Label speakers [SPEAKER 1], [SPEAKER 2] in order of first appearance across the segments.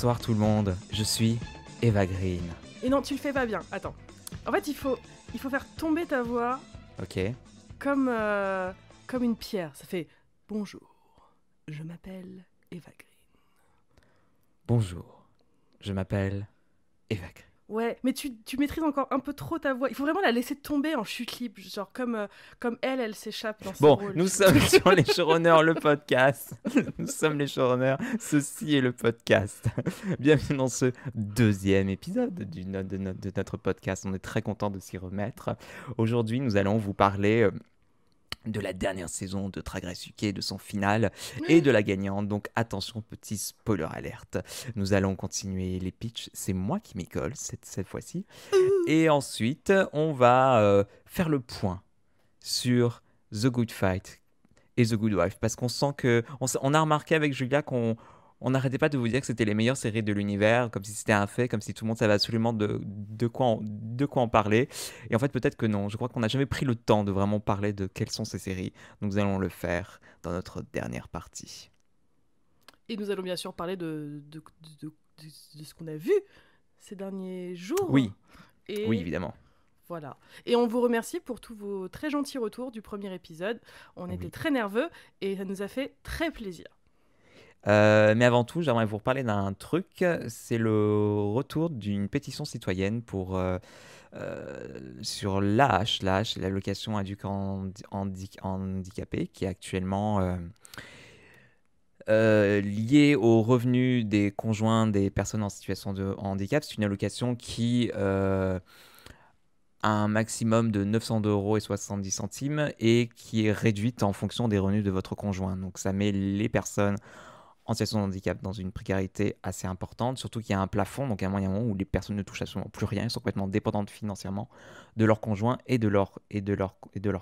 [SPEAKER 1] Bonsoir tout le monde, je suis Eva Green.
[SPEAKER 2] Et non, tu le fais pas bien. Attends. En fait, il faut faire tomber ta voix
[SPEAKER 1] Ok.
[SPEAKER 2] comme une pierre. Ça fait bonjour. Je m'appelle Eva Green.
[SPEAKER 1] Bonjour, je m'appelle Eva Green.
[SPEAKER 2] Ouais, mais tu maîtrises encore un peu trop ta voix. Il faut vraiment la laisser tomber en chute libre, genre comme elle s'échappe dans ses
[SPEAKER 1] Bon,
[SPEAKER 2] rôles.
[SPEAKER 1] nous sommes sur les showrunners, le podcast. Nous sommes les showrunners, ceci est le podcast. Bienvenue dans ce deuxième épisode de notre podcast. On est très content de s'y remettre. Aujourd'hui, nous allons vous parler de la dernière saison de Drag Race UK, de son final et de la gagnante. Donc attention, petit spoiler alerte. Nous allons continuer les pitchs. C'est moi qui m'y colle cette fois-ci. Et ensuite, on va faire le point sur The Good Fight et The Good Wife. Parce qu'on sent que... On a remarqué avec Julia qu'on n'arrêtait pas de vous dire que c'était les meilleures séries de l'univers, comme si c'était un fait, comme si tout le monde savait absolument de quoi en parler. Et en fait, peut-être que non. Je crois qu'on n'a jamais pris le temps de vraiment parler de quelles sont ces séries. Donc nous allons le faire dans notre dernière partie.
[SPEAKER 2] Et nous allons bien sûr parler de ce qu'on a vu ces derniers jours.
[SPEAKER 1] Oui,
[SPEAKER 2] Et
[SPEAKER 1] oui, évidemment.
[SPEAKER 2] voilà. Et on vous remercie pour tous vos très gentils retours du premier épisode. On était très nerveux et ça nous a fait très plaisir.
[SPEAKER 1] Mais avant tout, j'aimerais vous reparler d'un truc. C'est le retour d'une pétition citoyenne pour, sur l'AH, l'allocation adulte handicapé, qui est actuellement liée aux revenus des conjoints des personnes en situation de handicap. C'est une allocation qui a un maximum de 902,70 € et qui est réduite en fonction des revenus de votre conjoint. Donc ça met les personnes en situation de handicap dans une précarité assez importante, surtout qu'il y a un plafond, donc à un moment où les personnes ne touchent absolument plus rien, elles sont complètement dépendantes financièrement de leur conjoint et de leur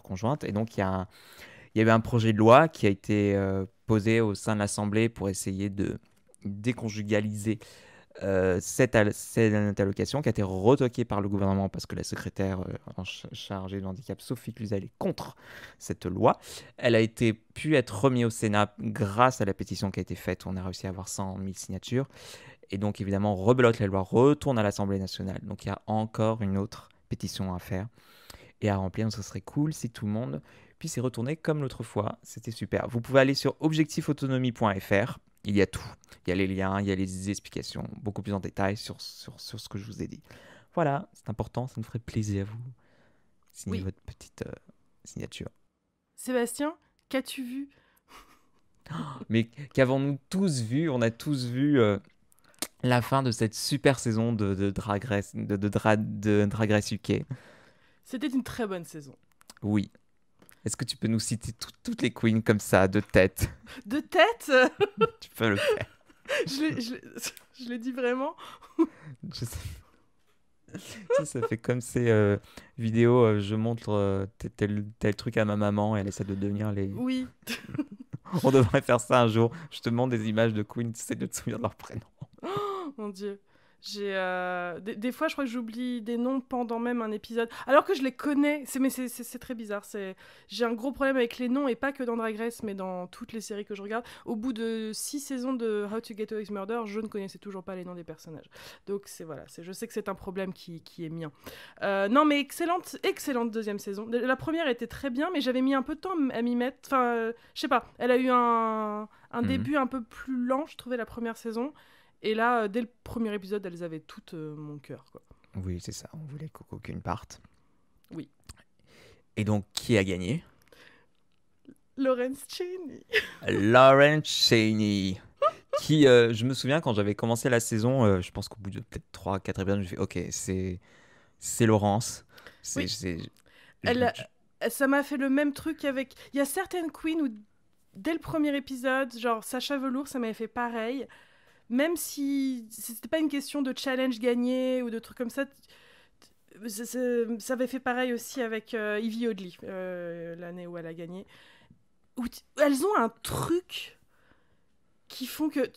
[SPEAKER 1] conjointe. Et donc il y avait un projet de loi qui a été posé au sein de l'Assemblée pour essayer de déconjugaliser cette allocation, qui a été retoquée par le gouvernement parce que la secrétaire chargée du handicap, Sophie Cluzel, est contre cette loi. Elle a pu être remise au Sénat grâce à la pétition qui a été faite. On a réussi à avoir 100 000 signatures. Et donc, évidemment, rebelote la loi, retourne à l'Assemblée nationale. Donc, il y a encore une autre pétition à faire et à remplir. Donc, ce serait cool si tout le monde puisse y retourner comme l'autre fois. C'était super. Vous pouvez aller sur objectifautonomie.fr. Il y a tout. Il y a les liens, il y a les explications, beaucoup plus en détail sur ce que je vous ai dit. Voilà, c'est important, ça nous ferait plaisir à vous. Signez votre petite signature.
[SPEAKER 2] Sébastien, qu'as-tu vu ?
[SPEAKER 1] Mais qu'avons-nous tous vu ? On a tous vu la fin de cette super saison de Drag Race, de Drag Race UK.
[SPEAKER 2] C'était une très bonne saison.
[SPEAKER 1] Oui. Est-ce que tu peux nous citer toutes les queens comme ça, de tête ?
[SPEAKER 2] De tête ?
[SPEAKER 1] Tu peux le faire.
[SPEAKER 2] Je l'ai dit vraiment.
[SPEAKER 1] Je sais. Ça fait comme ces vidéos, je montre tel truc à ma maman et elle essaie de devenir les...
[SPEAKER 2] Oui.
[SPEAKER 1] On devrait faire ça un jour. Je te montre des images de queens, tu essaies de te souvenir de leur prénom.
[SPEAKER 2] Oh, mon Dieu. Des fois, je crois que j'oublie des noms pendant même un épisode, alors que je les connais. Mais c'est très bizarre. J'ai un gros problème avec les noms, et pas que dans Drag Race, mais dans toutes les séries que je regarde. Au bout de 6 saisons de How to Get Away with Murder, je ne connaissais toujours pas les noms des personnages. Donc je sais que c'est un problème qui est mien. Non, mais excellente deuxième saison. La première était très bien, mais j'avais mis un peu de temps à m'y mettre. Enfin, je sais pas. Elle a eu un début un peu plus lent, je trouvais, la première saison. Et là, dès le premier épisode, elles avaient toutes mon cœur, quoi.
[SPEAKER 1] Oui, c'est ça. On voulait qu'aucune parte.
[SPEAKER 2] Oui.
[SPEAKER 1] Et donc, qui a gagné ?
[SPEAKER 2] Lawrence Chaney.
[SPEAKER 1] Lawrence Chaney. Qui, je me souviens, quand j'avais commencé la saison, je pense qu'au bout de peut-être 3-4 épisodes, je me suis dit, ok, c'est Laurence.
[SPEAKER 2] Ça m'a fait le même truc avec... Il y a certaines queens où, dès le premier épisode, genre Sacha Velour, ça m'avait fait pareil. Même si c'était pas une question de challenge gagné ou de trucs comme ça, ça avait fait pareil aussi avec Yvie Oddly, l'année où elle a gagné. Elles ont un truc qui font que...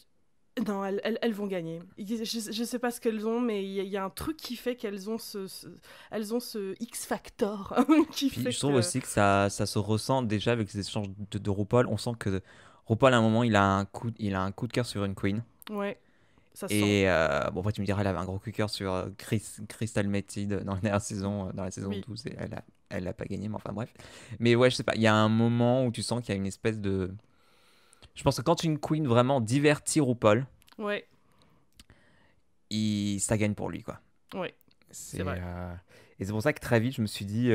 [SPEAKER 2] Non, elles vont gagner. Je sais pas ce qu'elles ont, mais il y a un truc qui fait qu'elles ont elles ont ce X-Factor.
[SPEAKER 1] Je trouve aussi que ça se ressent déjà avec ces échanges de RuPaul. On sent que RuPaul, à un moment, il a un coup de cœur sur une queen.
[SPEAKER 2] Ouais. Ça se sent.
[SPEAKER 1] Et bon, après, tu me diras, elle avait un gros cœur sur Crystal Method dans la dernière saison, dans la saison
[SPEAKER 2] Oui.
[SPEAKER 1] 12, et elle a pas gagné, mais enfin bref. Mais ouais, je sais pas, il y a un moment où tu sens qu'il y a une espèce de. Je pense que quand une queen vraiment divertit RuPaul,
[SPEAKER 2] Ouais,
[SPEAKER 1] ça gagne pour lui, quoi.
[SPEAKER 2] ouais, c'est
[SPEAKER 1] C'est,
[SPEAKER 2] vrai.
[SPEAKER 1] et c'est pour ça que très vite, je me suis dit,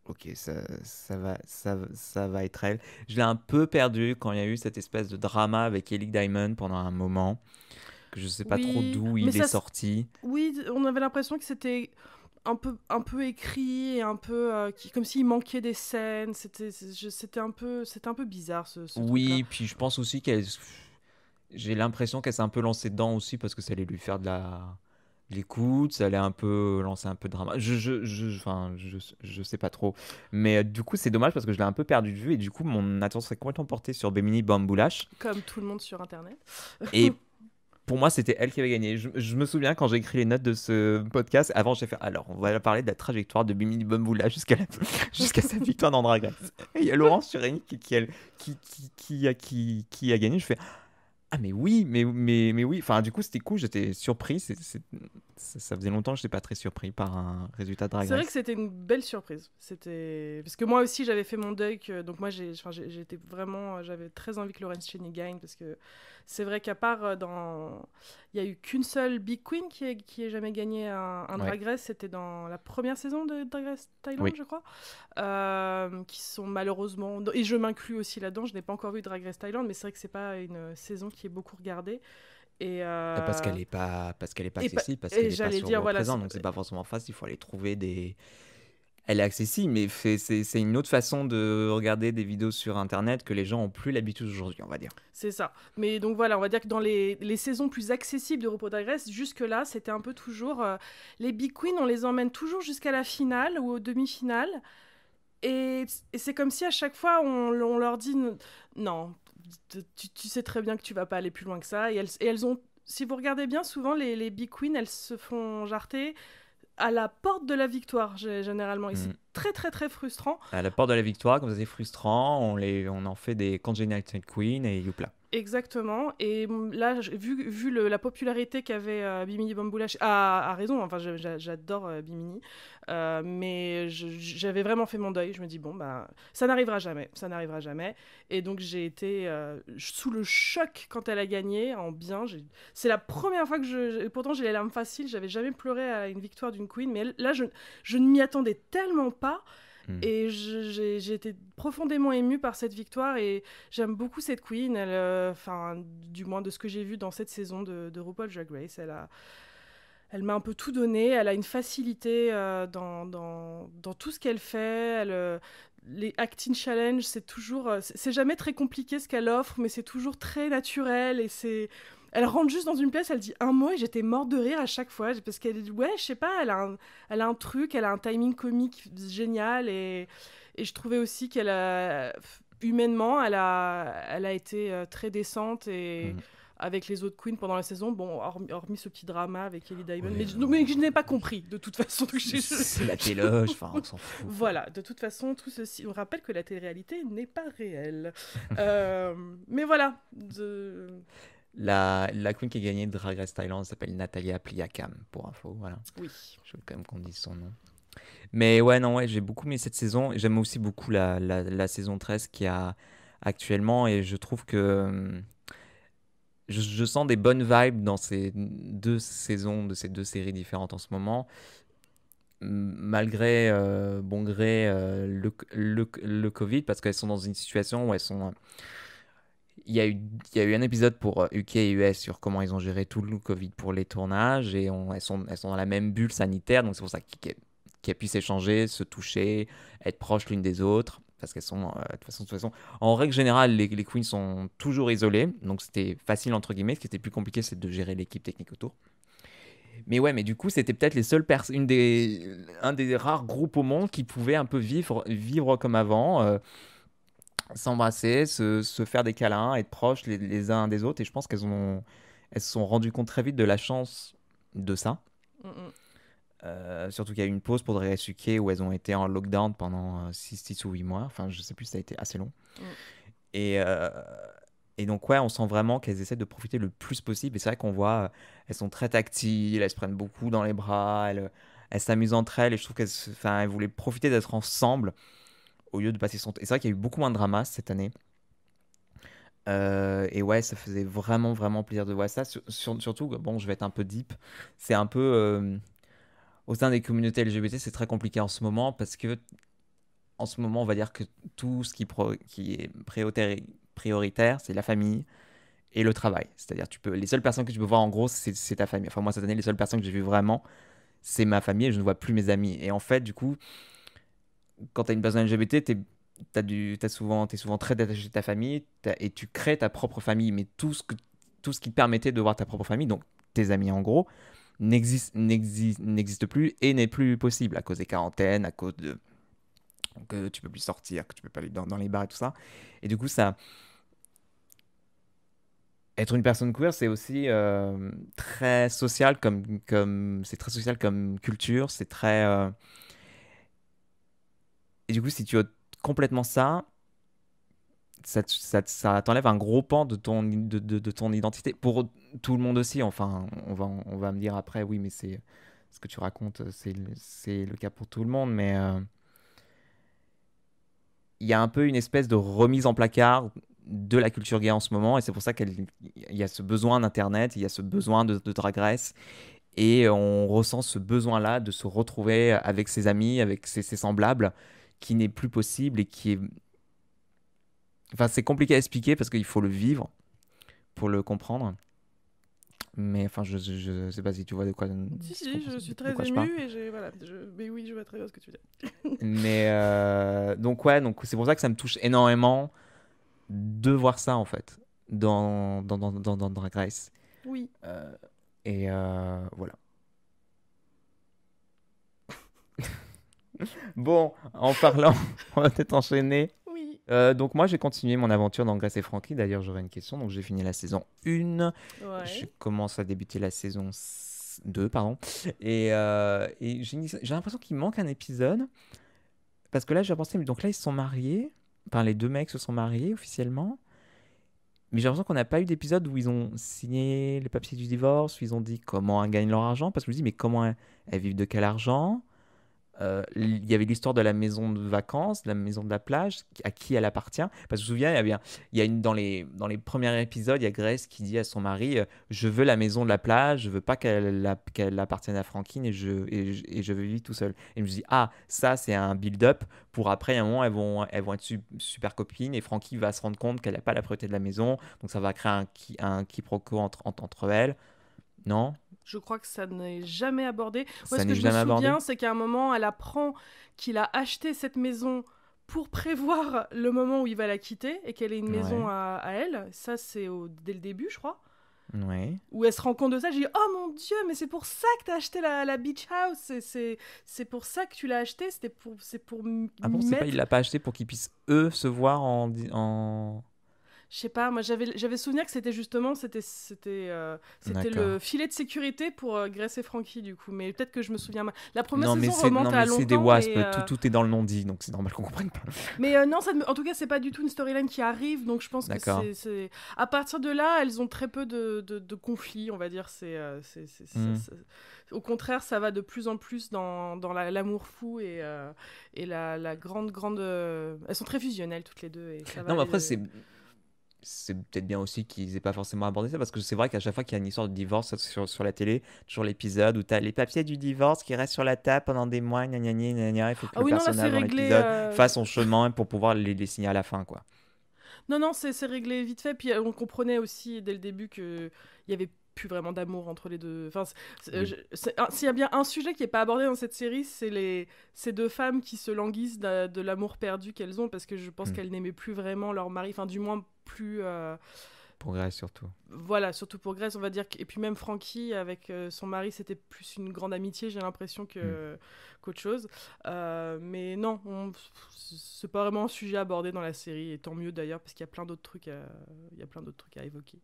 [SPEAKER 1] ok, ça va être elle. Je l'ai un peu perdu quand il y a eu cette espèce de drama avec Ellie Diamond pendant un moment, que je sais pas trop
[SPEAKER 2] Oui,
[SPEAKER 1] d'où
[SPEAKER 2] mais
[SPEAKER 1] il est sorti.
[SPEAKER 2] oui, on avait l'impression que c'était un peu écrit et un peu comme s'il manquait des scènes. C'était un peu bizarre ce truc-là.
[SPEAKER 1] Oui, puis je pense aussi qu'elle. J'ai l'impression qu'elle s'est un peu lancée dedans aussi parce que ça allait lui faire de l'écoute, ça allait un peu lancer un peu de drama. Enfin, je sais pas trop. Mais du coup, c'est dommage parce que je l'ai un peu perdu de vue et du coup, mon attention serait complètement portée sur Bemini Bamboulash.
[SPEAKER 2] Comme tout le monde sur Internet.
[SPEAKER 1] Et pour moi, c'était elle qui avait gagné. Je me souviens quand j'ai écrit les notes de ce podcast, avant j'ai fait alors, on va parler de la trajectoire de Bimini Bamboula jusqu'à sa victoire dans Drag Race. Et il y a Laurence Sureni qui a gagné. Je fais ah mais oui, mais oui. Enfin, du coup, c'était cool, j'étais surpris. Ça faisait longtemps que je n'étais pas très surpris par un résultat de Drag
[SPEAKER 2] C'est vrai que
[SPEAKER 1] Race.
[SPEAKER 2] c'était une belle surprise. C'était parce que moi aussi j'avais fait mon deuil. Donc moi j'étais vraiment, j'avais très envie que Lawrence Cheney gagne parce que c'est vrai qu'à part il y a eu qu'une seule Big Queen qui ait jamais gagné un
[SPEAKER 1] Ouais,
[SPEAKER 2] Drag Race. C'était dans la première saison de Drag Race Thailand,
[SPEAKER 1] oui.
[SPEAKER 2] je crois, qui sont malheureusement, et je m'inclus aussi là-dedans. Je n'ai pas encore vu Drag Race Thailand, mais c'est vrai que c'est pas une saison qui est beaucoup regardée. Et,
[SPEAKER 1] Parce qu'elle est pas
[SPEAKER 2] et, pa-
[SPEAKER 1] accessible, parce
[SPEAKER 2] et
[SPEAKER 1] qu'elle est pas
[SPEAKER 2] j'allais dire, voilà,
[SPEAKER 1] surreprésentée, donc c'est pas forcément facile. Il faut aller trouver des. Elle est accessible, mais c'est une autre façon de regarder des vidéos sur Internet que les gens ont plus l'habitude aujourd'hui, on va dire.
[SPEAKER 2] c'est ça. Mais donc voilà, on va dire que dans les saisons plus accessibles de RuPaul Drag Race, jusque-là, c'était un peu toujours. Les Big Queens, on les emmène toujours jusqu'à la finale ou aux demi-finales. Et c'est comme si à chaque fois, on leur dit non, tu sais très bien que tu vas pas aller plus loin que ça. Et elles ont. Si vous regardez bien, souvent, les Big Queens, elles se font jarter à la porte de la victoire, généralement. Et c'est
[SPEAKER 1] Mm.
[SPEAKER 2] très, très, très frustrant.
[SPEAKER 1] À la porte de la victoire, comme ça c'est frustrant, on en fait des Congenital Queen et youpla.
[SPEAKER 2] Exactement. Et là, vu la popularité qu'avait Bimini Bamboula, a raison, enfin, j'adore Bimini. Mais j'avais vraiment fait mon deuil. Je me dis, bon, bah, ça n'arrivera jamais. Ça n'arrivera jamais. Et donc, j'ai été sous le choc quand elle a gagné, en bien. C'est la première fois que pourtant, j'ai les larmes faciles. J'avais jamais pleuré à une victoire d'une queen. Mais là, je ne m'y attendais tellement pas.
[SPEAKER 1] Mm.
[SPEAKER 2] Et j'ai été profondément émue par cette victoire et j'aime beaucoup cette queen. Enfin, du moins de ce que j'ai vu dans cette saison de RuPaul Drag Race, elle m'a un peu tout donné. Elle a une facilité dans tout ce qu'elle fait. Les acting challenge, c'est toujours, c'est jamais très compliqué ce qu'elle offre, mais c'est toujours très naturel et c'est. Elle rentre juste dans une pièce, elle dit un mot et j'étais morte de rire à chaque fois parce qu'elle, ouais, je sais pas, elle a un truc, elle a un timing comique génial et je trouvais aussi qu'elle a humainement, elle a été très décente et
[SPEAKER 1] Mm.
[SPEAKER 2] avec les autres queens pendant la saison, bon, hormis ce petit drama avec Ellie Diamond,
[SPEAKER 1] Oui,
[SPEAKER 2] mais je n'ai pas compris de toute façon.
[SPEAKER 1] c'est la téloge, enfin on s'en fout.
[SPEAKER 2] Voilà, de toute façon, tout ceci, on rappelle que la télé-réalité n'est pas réelle. Mais voilà,
[SPEAKER 1] La queen qui a gagné Drag Race Thailand s'appelle Natalia Pliakam, pour info, voilà.
[SPEAKER 2] oui.
[SPEAKER 1] Je veux quand même qu'on dise son nom. Mais ouais, non, ouais, j'ai beaucoup aimé cette saison. J'aime aussi beaucoup la saison 13 qu'il y a actuellement et je trouve que je sens des bonnes vibes dans ces deux saisons, de ces deux séries différentes en ce moment. Malgré bon gré le Covid, parce qu'elles sont dans une situation où elles sont. Il y a eu un épisode pour UK et US sur comment ils ont géré tout le Covid pour les tournages et elles sont dans la même bulle sanitaire, donc c'est pour ça qu'elles puissent échanger, se toucher, être proches l'une des autres, parce qu'elles sont de toute façon, en règle générale, les queens sont toujours isolées, donc c'était facile entre guillemets. Ce qui était plus compliqué, c'est de gérer l'équipe technique autour. Mais ouais, mais du coup, c'était peut-être les seules personnes, un des rares groupes au monde qui pouvaient un peu vivre comme avant. S'embrasser, se faire des câlins, être proches les uns des autres. Et je pense elles se sont rendues compte très vite de la chance de ça.
[SPEAKER 2] Mm, mm.
[SPEAKER 1] Surtout qu'il y a eu une pause pour Drag UK où elles ont été en lockdown pendant 6 ou 8 mois. Enfin, je sais plus, ça a été assez long.
[SPEAKER 2] Mm.
[SPEAKER 1] Et, Et donc, ouais, on sent vraiment qu'elles essaient de profiter le plus possible. Et c'est vrai qu'on voit, elles sont très tactiles, elles se prennent beaucoup dans les bras, elles s'amusent entre elles. Et je trouve enfin, elles voulaient profiter d'être ensemble au lieu de passer son temps. Et c'est vrai qu'il y a eu beaucoup moins de drama cette année. Et ouais, ça faisait vraiment, vraiment plaisir de voir ça. Surtout, bon, je vais être un peu deep. C'est un peu. Au sein des communautés LGBT, c'est très compliqué en ce moment parce que, en ce moment, on va dire que tout ce qui est prioritaire, c'est la famille et le travail. C'est-à-dire, les seules personnes que tu peux voir en gros, c'est ta famille. Enfin, moi, cette année, les seules personnes que j'ai vues vraiment, c'est ma famille et je ne vois plus mes amis. Et en fait, du coup, quand tu as une personne LGBT, t'es souvent très détaché de ta famille et tu crées ta propre famille. Mais tout ce qui te permettait de voir ta propre famille, donc tes amis en gros, n'existe plus et n'est plus possible à cause des quarantaines, à cause de que tu peux plus sortir, que tu peux pas aller dans les bars et tout ça. Et du coup, ça, être une personne queer, c'est aussi très social c'est très social comme culture, c'est très et du coup, si tu as complètement ça, ça t'enlève un gros pan de ton identité pour tout le monde aussi. Enfin, on va me dire après, oui, mais c'est ce que tu racontes, c'est le cas pour tout le monde, mais il y a un peu une espèce de remise en placard de la culture gay en ce moment, et c'est pour ça qu'il y a ce besoin d'internet, il y a ce besoin de Drag Race, et on ressent ce besoin-là de se retrouver avec ses amis, avec ses semblables, qui n'est plus possible et qui est... Enfin, c'est compliqué à expliquer parce qu'il faut le vivre pour le comprendre. Mais enfin, je sais pas si tu vois
[SPEAKER 2] Si,
[SPEAKER 1] si tu
[SPEAKER 2] si,
[SPEAKER 1] comprends
[SPEAKER 2] je suis
[SPEAKER 1] de
[SPEAKER 2] très
[SPEAKER 1] quoi je parle.
[SPEAKER 2] émue et voilà, mais oui, je vois très bien ce que tu veux dire.
[SPEAKER 1] Mais donc ouais, donc c'est pour ça que ça me touche énormément de voir ça en fait dans Drag Race.
[SPEAKER 2] Oui,
[SPEAKER 1] Euh, et voilà. Bon, en parlant, on va peut-être enchaîner.
[SPEAKER 2] oui,
[SPEAKER 1] Donc moi j'ai continué mon aventure dans Grace et Frankie. D'ailleurs j'aurais une question. Donc j'ai fini la saison 1. Je
[SPEAKER 2] ouais.
[SPEAKER 1] commence à débuter la saison 2, pardon. Et j'ai l'impression qu'il manque un épisode. Parce que là j'ai pensé, mais donc là ils se sont mariés. Enfin les deux mecs se sont mariés officiellement. Mais j'ai l'impression qu'on n'a pas eu d'épisode où ils ont signé les papiers du divorce, où ils ont dit comment elles gagnent leur argent. Parce que je me dis, mais comment elles vivent de quel argent? Il y avait l'histoire de la maison de vacances, de la maison de la plage, à qui elle appartient. Parce que je me souviens, il y a dans les premiers épisodes, il y a Grace qui dit à son mari je veux la maison de la plage, je veux pas qu'elle appartienne à Frankine et je veux vivre tout seul. Et je me dis, ah, ça, c'est un build-up pour après, à un moment, elles vont être super copines et Frankie va se rendre compte qu'elle n'a pas la priorité de la maison. Donc ça va créer un quiproquo entre elles. Non?
[SPEAKER 2] Je crois que ça n'est jamais abordé. Moi,
[SPEAKER 1] Ça
[SPEAKER 2] ce que
[SPEAKER 1] n'est
[SPEAKER 2] je me
[SPEAKER 1] jamais abordé?
[SPEAKER 2] souviens, c'est qu'à un moment, elle apprend qu'il a acheté cette maison pour prévoir le moment où il va la quitter et qu'elle ait une maison
[SPEAKER 1] Ouais.
[SPEAKER 2] à elle. Ça, c'est dès le début, je crois.
[SPEAKER 1] Ouais.
[SPEAKER 2] Où elle se rend compte de ça. Je dis, oh mon Dieu, mais c'est pour ça que t'as acheté la beach house. C'est pour ça que tu l'as acheté. C'est pour
[SPEAKER 1] Ah bon, c'est pas, il
[SPEAKER 2] mettre...
[SPEAKER 1] l'a pas acheté pour qu'ils puissent eux se voir en...
[SPEAKER 2] Je sais pas, moi j'avais souvenir que c'était justement c'était
[SPEAKER 1] D'accord.
[SPEAKER 2] le filet de sécurité pour Grace et Frankie du coup, mais peut-être que je me souviens mal. La première
[SPEAKER 1] Non mais
[SPEAKER 2] saison remonte à
[SPEAKER 1] c'est des
[SPEAKER 2] longtemps,
[SPEAKER 1] wasps, tout est dans le non-dit, donc c'est normal qu'on comprenne pas.
[SPEAKER 2] non, en tout cas c'est pas du tout une storyline qui arrive, donc je pense que
[SPEAKER 1] D'accord.
[SPEAKER 2] à partir de là elles ont très peu de conflits, on va dire.
[SPEAKER 1] Hmm.
[SPEAKER 2] Au contraire ça va de plus en plus dans l'amour fou et la grande elles sont très fusionnelles toutes les deux et ça va
[SPEAKER 1] Non mais
[SPEAKER 2] aller
[SPEAKER 1] après c'est peut-être bien aussi qu'ils aient pas forcément abordé ça parce que c'est vrai qu'à chaque fois qu'il y a une histoire de divorce sur la télé, toujours l'épisode où t'as les papiers du divorce qui restent sur la table pendant des mois, gna gna gna gna gna, il faut que
[SPEAKER 2] Ah
[SPEAKER 1] le
[SPEAKER 2] oui, non, là, c'est
[SPEAKER 1] personnage dans
[SPEAKER 2] réglé.
[SPEAKER 1] l'épisode fasse son chemin pour pouvoir les signer à la fin quoi.
[SPEAKER 2] Non, non, c'est réglé vite fait. Puis on comprenait aussi dès le début qu'il y avait plus vraiment d'amour entre les deux. Enfin,
[SPEAKER 1] Oui.
[SPEAKER 2] s'il y a bien un sujet qui est pas abordé dans cette série, c'est ces deux femmes qui se languissent de l'amour perdu qu'elles ont parce que je pense
[SPEAKER 1] Hmm.
[SPEAKER 2] qu'elles n'aimaient plus vraiment leur mari. Enfin, du moins plus.
[SPEAKER 1] Progrès surtout.
[SPEAKER 2] Voilà, surtout pour Grace, on va dire. Et puis même Frankie, avec son mari, c'était plus une grande amitié, j'ai l'impression,
[SPEAKER 1] Hmm.
[SPEAKER 2] qu'autre chose. Mais non, c'est pas vraiment un sujet abordé dans la série, et tant mieux d'ailleurs, parce qu'il y a plein d'autres trucs il y a plein d'autres trucs à évoquer.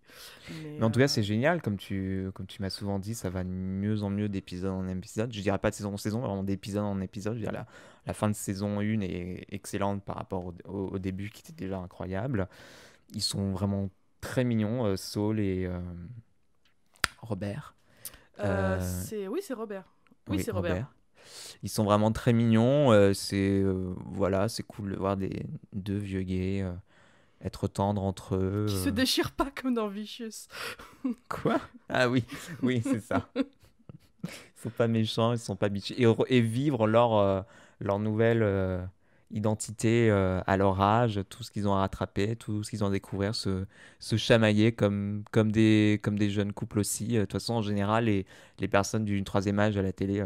[SPEAKER 1] Mais en tout cas, c'est génial, comme tu m'as souvent dit, ça va de mieux en mieux d'épisode en épisode. Je dirais pas de saison en saison, mais vraiment d'épisode en épisode. Je veux dire, la fin de saison 1 est excellente par rapport au début qui était déjà incroyable. Ils sont vraiment très mignons, Saul et Robert.
[SPEAKER 2] Oui, c'est Robert. Oui,
[SPEAKER 1] Oui,
[SPEAKER 2] c'est Robert.
[SPEAKER 1] Robert. Ils sont vraiment très mignons. Voilà, c'est cool de voir deux vieux gays être tendres entre
[SPEAKER 2] Qui se
[SPEAKER 1] eux.
[SPEAKER 2] déchire pas comme dans Vicious.
[SPEAKER 1] Quoi? Ah oui, oui, c'est ça. Ils sont pas méchants, ils sont pas bitchy. Et vivre leur nouvelle identité à leur âge, tout ce qu'ils ont à rattraper, tout ce qu'ils ont à découvrir, se chamailler comme des jeunes couples aussi. De toute façon, en général, les personnes du troisième âge à la télé,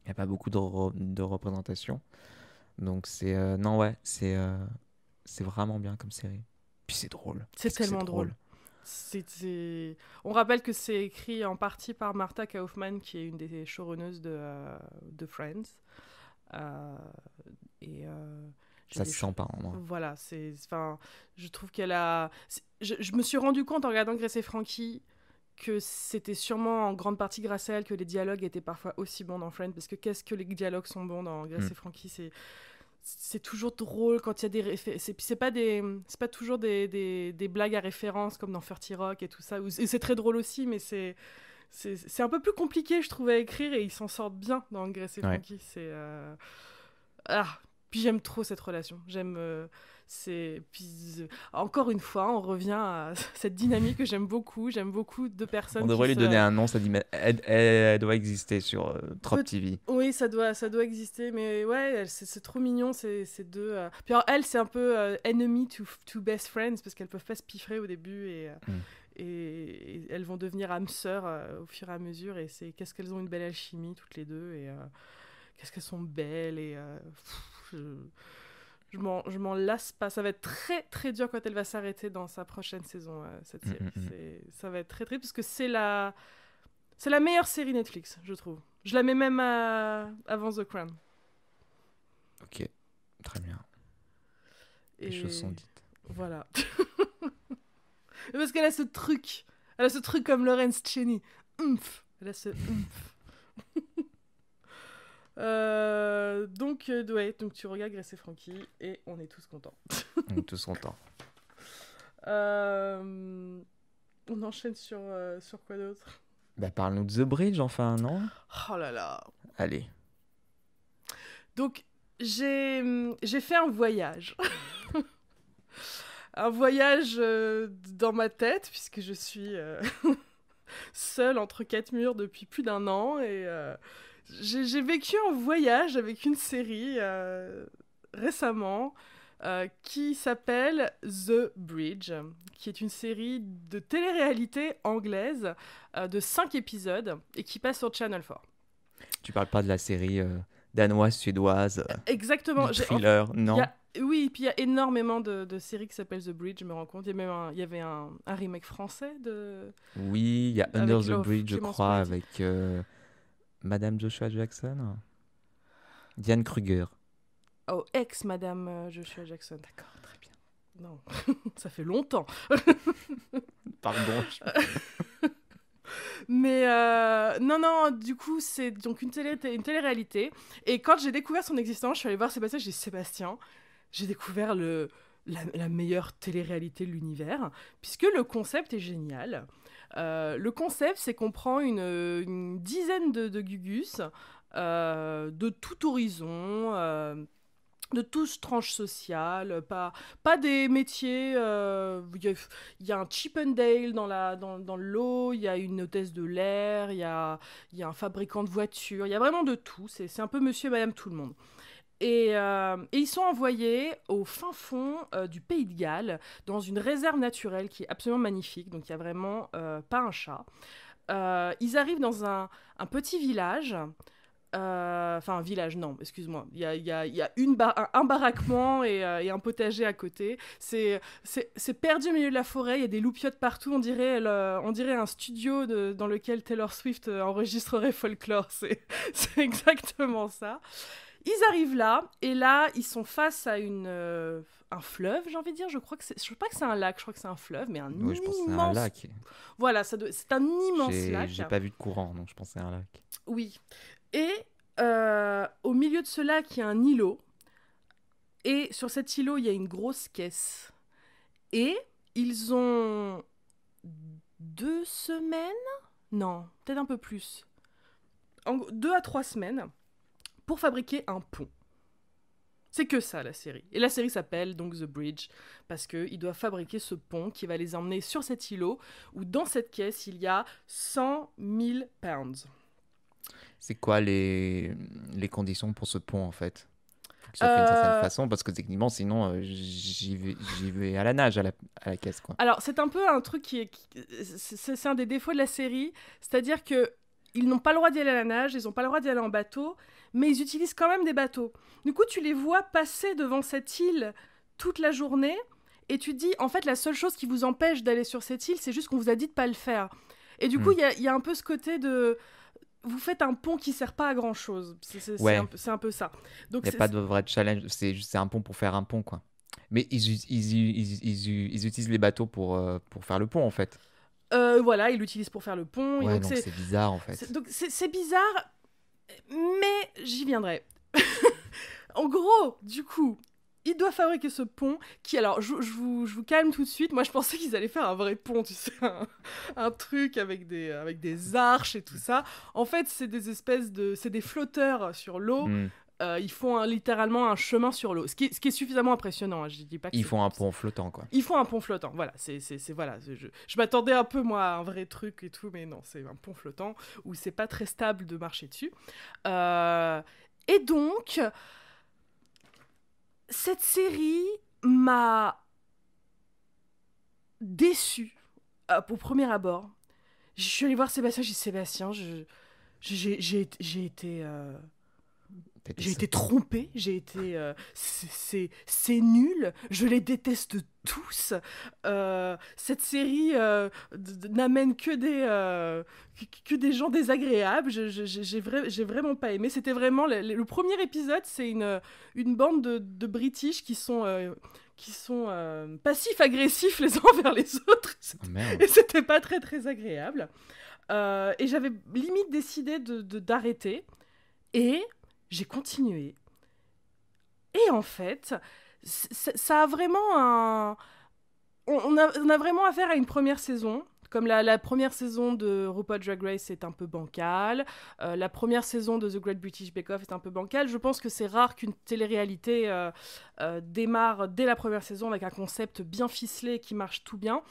[SPEAKER 1] il n'y a pas beaucoup de représentation. Donc non, ouais, c'est vraiment bien comme série. Puis c'est drôle.
[SPEAKER 2] C'est
[SPEAKER 1] Qu'est-ce que c'est
[SPEAKER 2] tellement drôle.
[SPEAKER 1] drôle.
[SPEAKER 2] On rappelle que c'est écrit en partie par Martha Kaufman, qui est une des showrunneuses de Friends. Euh, et j'ai
[SPEAKER 1] Ça
[SPEAKER 2] des
[SPEAKER 1] se
[SPEAKER 2] ch-
[SPEAKER 1] sent pas en moi.
[SPEAKER 2] Voilà, enfin, je trouve qu'elle a. Je me suis rendu compte en regardant Grace et Frankie que c'était sûrement en grande partie grâce à elle que les dialogues étaient parfois aussi bons dans Friends, parce que qu'est-ce que les dialogues sont bons dans Grace
[SPEAKER 1] Mm.
[SPEAKER 2] et Frankie, c'est toujours drôle quand il y a des références. C'est pas toujours des blagues à référence comme dans 30 Rock et tout ça. Et c'est très drôle aussi, mais c'est un peu plus compliqué, je trouve, à écrire, et ils s'en sortent bien dans Grace et
[SPEAKER 1] Ouais.
[SPEAKER 2] Frankie. Ah, puis j'aime trop cette relation. Encore une fois, on revient à cette dynamique que j'aime beaucoup. J'aime beaucoup deux personnes
[SPEAKER 1] On
[SPEAKER 2] qui
[SPEAKER 1] devrait lui
[SPEAKER 2] se.
[SPEAKER 1] donner un nom, ça dit, mais elle doit exister sur Trop
[SPEAKER 2] Peut-
[SPEAKER 1] TV.
[SPEAKER 2] Oui, ça doit exister, mais ouais, c'est trop mignon ces deux. Puis alors, elle, c'est un peu enemy to best friends, parce qu'elles peuvent pas se piffrer au début,
[SPEAKER 1] Mm.
[SPEAKER 2] et elles vont devenir âmes sœurs au fur et à mesure, et c'est qu'est-ce qu'elles ont une belle alchimie toutes les deux, et qu'est-ce qu'elles sont belles, et je m'en lasse pas. Ça va être très très dur quand elle va s'arrêter dans sa prochaine saison, cette
[SPEAKER 1] Mm,
[SPEAKER 2] série.
[SPEAKER 1] mm, mm.
[SPEAKER 2] Ça va être très très, parce que c'est la meilleure série Netflix, je trouve. Je la mets même avant The Crown.
[SPEAKER 1] Ok, très bien. Les
[SPEAKER 2] Et
[SPEAKER 1] choses sont dites.
[SPEAKER 2] voilà. Parce qu'elle a ce truc. Elle a ce truc comme Lawrence Cheney. Elle a ce oomph. Donc tu regardes Grace et Frankie et on est tous contents.
[SPEAKER 1] On est tous contents.
[SPEAKER 2] On enchaîne sur quoi d'autre?
[SPEAKER 1] Bah, parle-nous de The Bridge, enfin, non?
[SPEAKER 2] Oh là là.
[SPEAKER 1] Allez.
[SPEAKER 2] Donc j'ai fait un voyage. Un voyage dans ma tête, puisque je suis seule entre quatre murs depuis plus d'1 an, et j'ai vécu un voyage avec une série récemment qui s'appelle The Bridge, qui est une série de télé-réalité anglaise de 5 épisodes et qui passe sur Channel 4.
[SPEAKER 1] Tu parles pas de la série danoise, suédoise,
[SPEAKER 2] Exactement.
[SPEAKER 1] du thriller, non?
[SPEAKER 2] Oui, puis il y a énormément de séries qui s'appellent The Bridge, je me rends compte. Il y avait un remake français de.
[SPEAKER 1] Oui, il y a
[SPEAKER 2] Avec
[SPEAKER 1] Under the
[SPEAKER 2] Laure
[SPEAKER 1] Bridge, je
[SPEAKER 2] Clémence
[SPEAKER 1] crois,
[SPEAKER 2] Poggetti.
[SPEAKER 1] avec Madame Joshua Jackson. Diane Kruger.
[SPEAKER 2] Oh, ex-Madame Joshua Jackson.
[SPEAKER 1] D'accord, très bien.
[SPEAKER 2] Non, ça fait longtemps.
[SPEAKER 1] Pardon.
[SPEAKER 2] Mais non, du coup, c'est donc une télé-réalité. Et quand j'ai découvert son existence, je suis allée voir Sébastien, j'ai dit Sébastien, j'ai découvert la meilleure télé-réalité de l'univers, puisque le concept est génial. Le concept, c'est qu'on prend une dizaine de gugus de tout horizon, de tous tranches sociales, pas des métiers. Il y a un Chippendale dans l'eau, il y a une hôtesse de l'air, il y a un fabricant de voitures, il y a vraiment de tout. C'est un peu monsieur et madame tout le monde. Et ils sont envoyés au fin fond du Pays de Galles, dans une réserve naturelle qui est absolument magnifique, donc il n'y a vraiment pas un chat. Ils arrivent dans un petit village. Enfin, un village, non, excuse-moi. Il y a un baraquement et un potager à côté. C'est perdu au milieu de la forêt, il y a des loupiottes partout. On dirait un studio dans lequel Taylor Swift enregistrerait Folklore. C'est exactement ça. Ils arrivent là, et là, ils sont face à un fleuve, j'ai envie de dire. Je crois que c'est un lac, je crois que c'est un fleuve, mais un
[SPEAKER 1] Oui, je pense que c'est un
[SPEAKER 2] immense.
[SPEAKER 1] lac.
[SPEAKER 2] Voilà, c'est un immense lac.
[SPEAKER 1] J'ai pas vu de courant, donc je pense que c'est un lac.
[SPEAKER 2] Oui. Et au milieu de ce lac, il y a un îlot. Et sur cet îlot, il y a une grosse caisse. Et Ils ont 2 semaines, non, peut-être un peu plus, 2 à 3 semaines pour fabriquer un pont. C'est que ça, la série. Et la série s'appelle donc The Bridge, parce qu'ils doivent fabriquer ce pont qui va les emmener sur cet îlot, où dans cette caisse, il y a 100 000 pounds.
[SPEAKER 1] C'est quoi les conditions pour ce pont, en fait? Faut que ça fait d'une certaine façon, parce que techniquement, sinon, j'y vais à la nage, à la caisse, quoi.
[SPEAKER 2] Alors, c'est un peu un truc c'est un des défauts de la série, c'est-à-dire que ils n'ont pas le droit d'y aller à la nage, ils n'ont pas le droit d'y aller en bateau, mais ils utilisent quand même des bateaux. Du coup, tu les vois passer devant cette île toute la journée, et tu te dis, en fait, la seule chose qui vous empêche d'aller sur cette île, c'est juste qu'on vous a dit de pas le faire. Et du coup, il y a un peu ce côté de... Vous faites un pont qui sert pas à grand-chose. C'est un peu ça. Donc,
[SPEAKER 1] il n'y a pas de vrai challenge, c'est un pont pour faire un pont, quoi. Mais ils utilisent les bateaux pour faire le pont, en fait.
[SPEAKER 2] Voilà, ils l'utilisent pour faire le pont.
[SPEAKER 1] Ouais,
[SPEAKER 2] et donc
[SPEAKER 1] c'est bizarre, en fait.
[SPEAKER 2] Donc c'est bizarre, mais j'y viendrai. En gros, du coup, ils doivent fabriquer ce pont qui, alors, je vous calme tout de suite. Moi, je pensais qu'ils allaient faire un vrai pont, tu sais, un truc avec des arches et tout ça. En fait, c'est des flotteurs sur l'eau. Ils font littéralement un chemin sur l'eau, ce qui est suffisamment impressionnant. Hein. Je dis pas que
[SPEAKER 1] ils font un pont flottant, quoi.
[SPEAKER 2] Ils font un pont flottant, voilà. Voilà. Je m'attendais un peu, moi, à un vrai truc et tout, mais non, c'est un pont flottant où c'est pas très stable de marcher dessus. Et donc, cette série m'a déçue au premier abord. Je suis allée voir Sébastien, j'ai dit Sébastien, j'ai été... J'ai été trompée, c'est nul, je les déteste tous. Cette série n'amène que des gens désagréables. J'ai vraiment pas aimé. C'était vraiment le premier épisode, c'est une bande de British qui sont passifs-agressifs les uns envers les autres. Et c'était pas très très agréable. Et j'avais limite décidé d'arrêter. Et j'ai continué. Et en fait, ça a vraiment un... On a vraiment affaire à une première saison. Comme la première saison de RuPaul's Drag Race est un peu bancale. La première saison de The Great British Bake Off est un peu bancale. Je pense que c'est rare qu'une télé-réalité démarre dès la première saison avec un concept bien ficelé qui marche tout bien.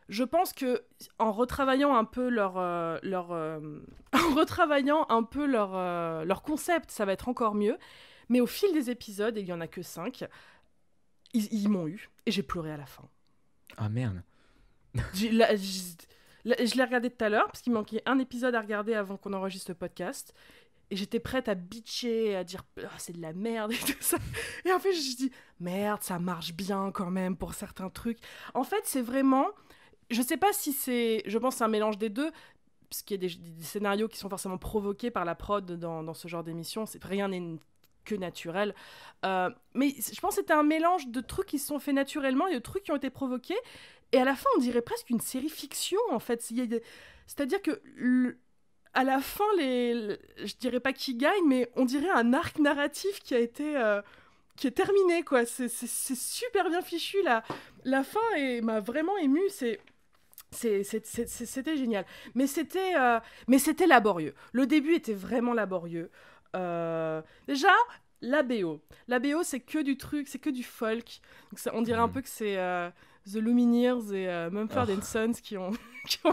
[SPEAKER 2] Je pense que en retravaillant un peu leur concept, ça va être encore mieux. Mais au fil des épisodes, et il y en a que 5, ils m'ont eu et j'ai pleuré à la fin.
[SPEAKER 1] Ah merde.
[SPEAKER 2] Je l'ai regardé tout à l'heure parce qu'il manquait un épisode à regarder avant qu'on enregistre le podcast. Et j'étais prête à bitcher, à dire c'est de la merde et tout ça. Et en fait, je me dis merde, ça marche bien quand même pour certains trucs. En fait, c'est vraiment... Je sais pas si c'est... Je pense que c'est un mélange des deux, parce qu'il y a des scénarios qui sont forcément provoqués par la prod dans ce genre d'émission. Rien n'est que naturel. Mais je pense que c'était un mélange de trucs qui se sont faits naturellement et de trucs qui ont été provoqués. Et à la fin, on dirait presque une série fiction, en fait. C'est-à-dire que... à la fin, je dirais pas qui gagne, mais on dirait un arc narratif qui est terminé, quoi. C'est super bien fichu, la fin m'a vraiment émue. C'était génial. Mais c'était laborieux. Le début était vraiment laborieux. Déjà, la BO. La BO, c'est que du truc, c'est que du folk. Donc on dirait un peu que c'est The Lumineers et Mumford & Sons qui ont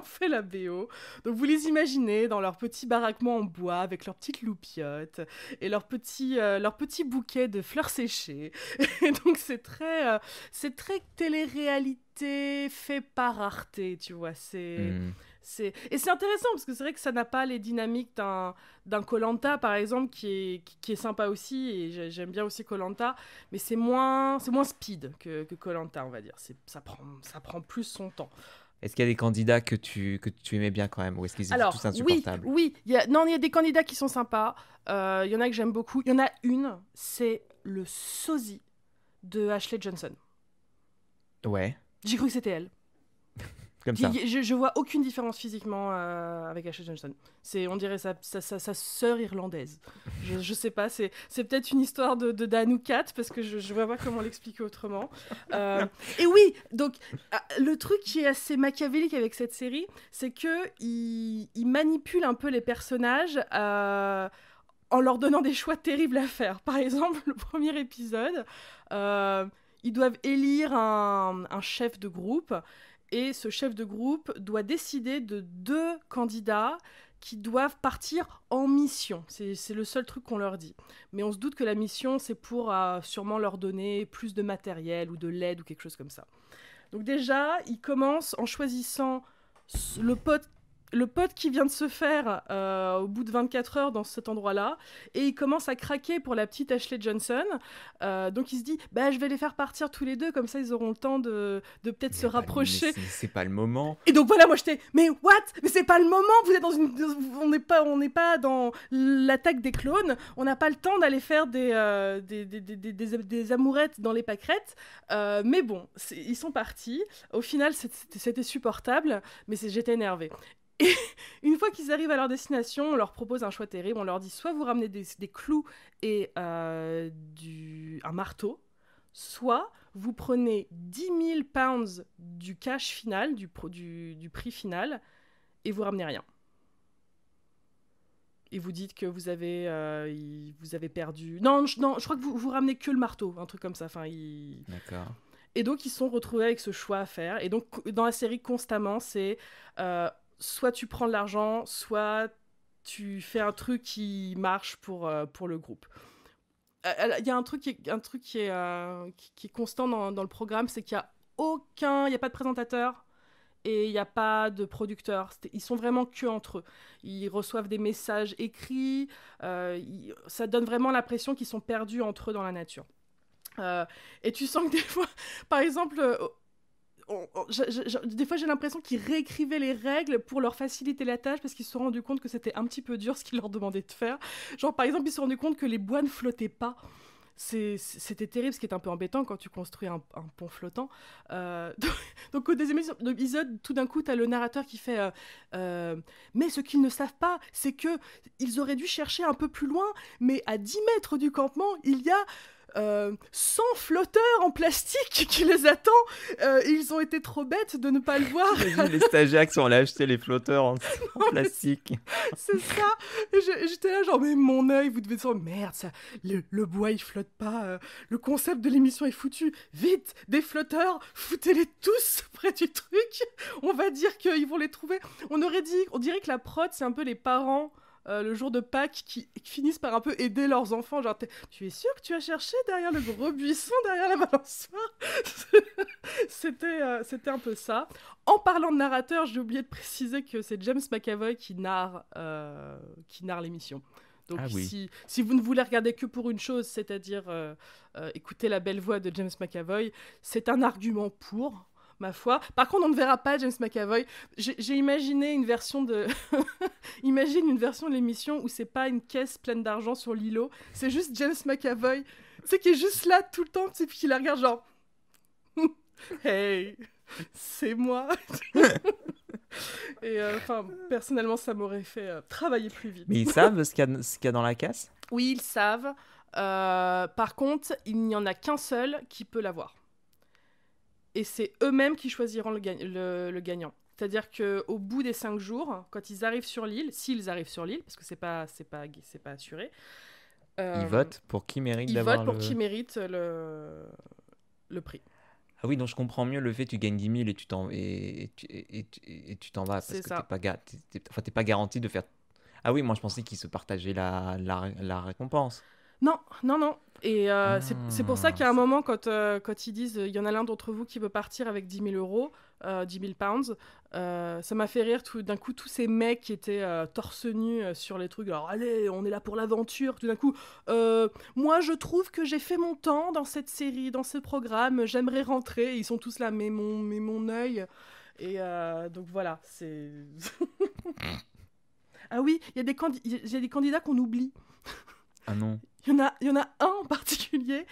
[SPEAKER 2] fait la BO. Donc vous les imaginez dans leur petit baraquement en bois avec leurs petites loupiottes et leur petit bouquet de fleurs séchées. Et donc c'est très télé-réalité fait par Arte, tu vois. Et c'est intéressant parce que c'est vrai que ça n'a pas les dynamiques d'un Koh-Lanta par exemple qui est sympa aussi, et j'aime bien aussi Koh-Lanta, mais c'est moins speed que Koh-Lanta, on va dire. Ça prend plus son temps.
[SPEAKER 1] Est-ce qu'il y a des candidats que tu aimais bien quand même, ou est-ce qu'ils étaient tous insupportables?
[SPEAKER 2] Oui, il y a des candidats qui sont sympas. Il y en a que j'aime beaucoup. Il y en a une, c'est le sosie de Ashley Johnson.
[SPEAKER 1] Ouais.
[SPEAKER 2] J'ai cru que c'était elle.
[SPEAKER 1] Comme ça.
[SPEAKER 2] Je vois aucune différence physiquement avec Ashley Johnson. On dirait sa sœur irlandaise. Je sais pas, c'est peut-être une histoire de Dan ou Kat, parce que je vois pas comment l'expliquer autrement. Et oui, donc le truc qui est assez machiavélique avec cette série, c'est que il manipule un peu les personnages en leur donnant des choix terribles à faire. Par exemple, le premier épisode, ils doivent élire un chef de groupe. Et ce chef de groupe doit décider de 2 candidats qui doivent partir en mission. C'est le seul truc qu'on leur dit. Mais on se doute que la mission, c'est pour sûrement leur donner plus de matériel ou de l'aide ou quelque chose comme ça. Donc déjà, ils commencent en choisissant le pote qui vient de se faire au bout de 24 heures dans cet endroit-là, et il commence à craquer pour la petite Ashley Johnson. Donc il se dit, je vais les faire partir tous les deux, comme ça ils auront le temps de peut-être se rapprocher.
[SPEAKER 1] Mais c'est pas le moment.
[SPEAKER 2] Et donc voilà, moi j'étais, mais what? Mais c'est pas le moment, vous êtes on n'est pas dans l'attaque des clones, on n'a pas le temps d'aller faire des amourettes dans les pâquerettes. Mais bon, ils sont partis. Au final, c'était supportable, mais j'étais énervée. Et une fois qu'ils arrivent à leur destination, on leur propose un choix terrible. On leur dit soit vous ramenez des clous et un marteau, soit vous prenez 10 000 pounds du cash final, du prix final, et vous ramenez rien. Et vous dites que vous avez perdu... Non, je crois que vous ramenez que le marteau, un truc comme ça.
[SPEAKER 1] D'accord.
[SPEAKER 2] Et donc, ils se sont retrouvés avec ce choix à faire. Et donc, dans la série, constamment, c'est... soit tu prends de l'argent, soit tu fais un truc qui marche pour le groupe. Il y a un truc qui est constant dans le programme, c'est qu'il y a pas de présentateur et il n'y a pas de producteur. Ils sont vraiment que entre eux. Ils reçoivent des messages écrits. Ça donne vraiment l'impression qu'ils sont perdus entre eux dans la nature. Et tu sens que des fois, par exemple... des fois j'ai l'impression qu'ils réécrivaient les règles pour leur faciliter la tâche parce qu'ils se sont rendus compte que c'était un petit peu dur ce qu'ils leur demandaient de faire. Genre par exemple ils se sont rendus compte que les bois ne flottaient pas. C'était terrible, ce qui est un peu embêtant quand tu construis un pont flottant. Donc au deuxième épisode, tout d'un coup t'as le narrateur qui fait mais ce qu'ils ne savent pas, c'est que ils auraient dû chercher un peu plus loin, mais à 10 mètres du campement il y a 100 flotteurs en plastique qui les attend. Ils ont été trop bêtes de ne pas le voir.
[SPEAKER 1] Les stagiaires qui ont acheté les flotteurs en plastique.
[SPEAKER 2] C'est ça. J'étais là genre, mais mon œil, vous devez dire, merde, ça, le bois il flotte pas. Le concept de l'émission est foutu. Vite, des flotteurs, foutez-les tous près du truc. On va dire qu'ils vont les trouver. On dirait que la prod, c'est un peu les parents le jour de Pâques qui finissent par un peu aider leurs enfants. Genre, tu es sûr que tu as cherché derrière le gros buisson, derrière la balançoire? C'était un peu ça. En parlant de narrateur, j'ai oublié de préciser que c'est James McAvoy qui narre l'émission. Donc oui. si vous ne voulez regarder que pour une chose, c'est-à-dire écouter la belle voix de James McAvoy, c'est un argument pour... ma foi. Par contre, on ne verra pas James McAvoy. J'ai imaginé une version de... Imagine une version de l'émission où c'est pas une caisse pleine d'argent sur l'îlot, c'est juste James McAvoy, tu sais, qui est juste là tout le temps, puis qui la regarde genre... Hey, c'est moi. Et personnellement, ça m'aurait fait travailler plus vite.
[SPEAKER 1] Mais ils savent ce qu'il y a dans la caisse?
[SPEAKER 2] Oui, ils savent. Par contre, il n'y en a qu'un seul qui peut l'avoir. Et c'est eux-mêmes qui choisiront le gagnant. C'est-à-dire qu'au bout des 5 jours, quand ils arrivent sur l'île, s'ils arrivent sur l'île, parce que c'est pas assuré...
[SPEAKER 1] ils votent pour qui mérite d'avoir
[SPEAKER 2] qui mérite le prix.
[SPEAKER 1] Ah oui, donc je comprends mieux le fait que tu gagnes 10 000 et tu t'en vas, parce
[SPEAKER 2] c'est
[SPEAKER 1] que
[SPEAKER 2] ça.
[SPEAKER 1] t'es pas garanti de faire... Ah oui, moi je pensais qu'ils se partageaient la récompense.
[SPEAKER 2] Non. Et c'est pour ça qu'à un moment, quand ils disent il y en a l'un d'entre vous qui veut partir avec 10 000 euros, 10 000 pounds, ça m'a fait rire d'un coup tous ces mecs qui étaient torse nu sur les trucs. Alors allez, on est là pour l'aventure. Tout d'un coup, moi je trouve que j'ai fait mon temps dans cette série, dans ce programme, j'aimerais rentrer. Et ils sont tous là, mais mon œil. Et donc voilà, c'est. Ah oui, il y a des candidats qu'on oublie.
[SPEAKER 1] Ah non.
[SPEAKER 2] Il y en a un en particulier,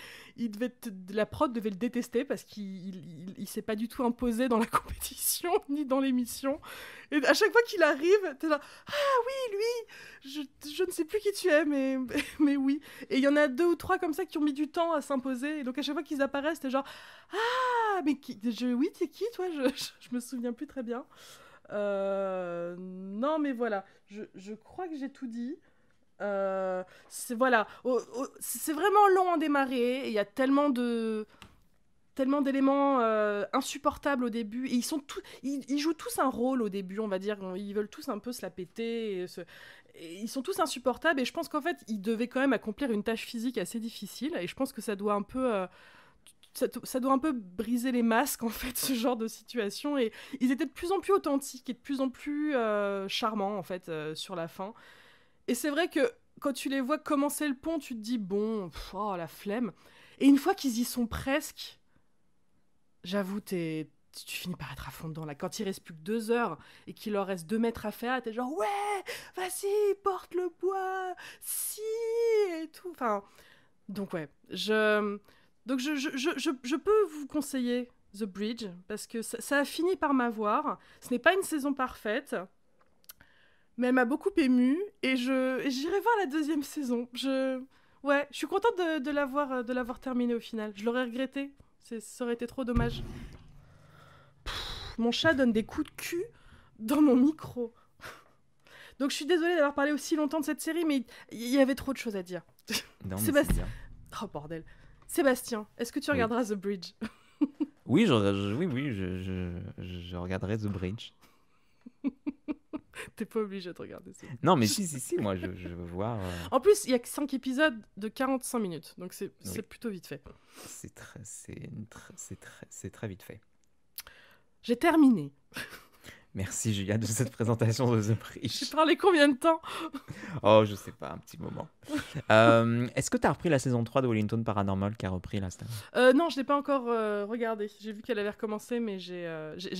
[SPEAKER 2] la prod devait le détester parce il s'est pas du tout imposé dans la compétition ni dans l'émission. Et à chaque fois qu'il arrive, t'es là, ah oui, lui, je ne sais plus qui tu es, mais oui. Et il y en a 2 ou 3 comme ça qui ont mis du temps à s'imposer. Et donc à chaque fois qu'ils apparaissent, t'es genre, ah, mais oui, t'es qui toi, je me souviens plus très bien. Non, mais voilà, je crois que j'ai tout dit. C'est voilà, c'est vraiment long à démarrer. Il y a tellement d'éléments insupportables au début. Et ils jouent tous un rôle au début, on va dire. Ils veulent tous un peu se la péter. Et ils sont tous insupportables. Et je pense qu'en fait, ils devaient quand même accomplir une tâche physique assez difficile. Et je pense que ça doit un peu ça doit un peu briser les masques, en fait, ce genre de situation. Et ils étaient de plus en plus authentiques et de plus en plus charmants, en fait, sur la fin. Et c'est vrai que quand tu les vois commencer le pont, tu te dis, bon, oh, la flemme. Et une fois qu'ils y sont presque, j'avoue, tu finis par être à fond dedans. Là. Quand il reste plus que 2 heures et qu'il leur reste 2 mètres à faire, t'es genre, ouais, vas-y, porte le bois, si, et tout. Enfin, donc ouais, je peux vous conseiller The Bridge, parce que ça a fini par m'avoir. Ce n'est pas une saison parfaite, mais elle m'a beaucoup émue, et j'irai voir la 2e saison. Ouais, je suis contente de l'avoir terminée au final. Je l'aurais regretté, ça aurait été trop dommage. Mon chat donne des coups de cul dans mon micro. Donc je suis désolée d'avoir parlé aussi longtemps de cette série, mais il y avait trop de choses à dire.
[SPEAKER 1] Non, mais
[SPEAKER 2] Sébastien. Oh bordel. Sébastien, est-ce que tu regarderas The Bridge?
[SPEAKER 1] Oui, je regarderai The Bridge.
[SPEAKER 2] T'es pas obligé de regarder ça.
[SPEAKER 1] Non, mais si, moi je veux voir.
[SPEAKER 2] En plus, il y a que 5 épisodes de 45 minutes, donc c'est plutôt vite fait.
[SPEAKER 1] C'est très vite fait.
[SPEAKER 2] J'ai terminé.
[SPEAKER 1] Merci Julia de cette présentation de The Bridge.
[SPEAKER 2] J'ai parlé combien de temps?
[SPEAKER 1] Oh, je sais pas, un petit moment. Est-ce que tu as repris la saison 3 de Wellington Paranormal qui a repris là cette année?
[SPEAKER 2] Non, je l'ai pas encore regardé. J'ai vu qu'elle avait recommencé, mais j'ai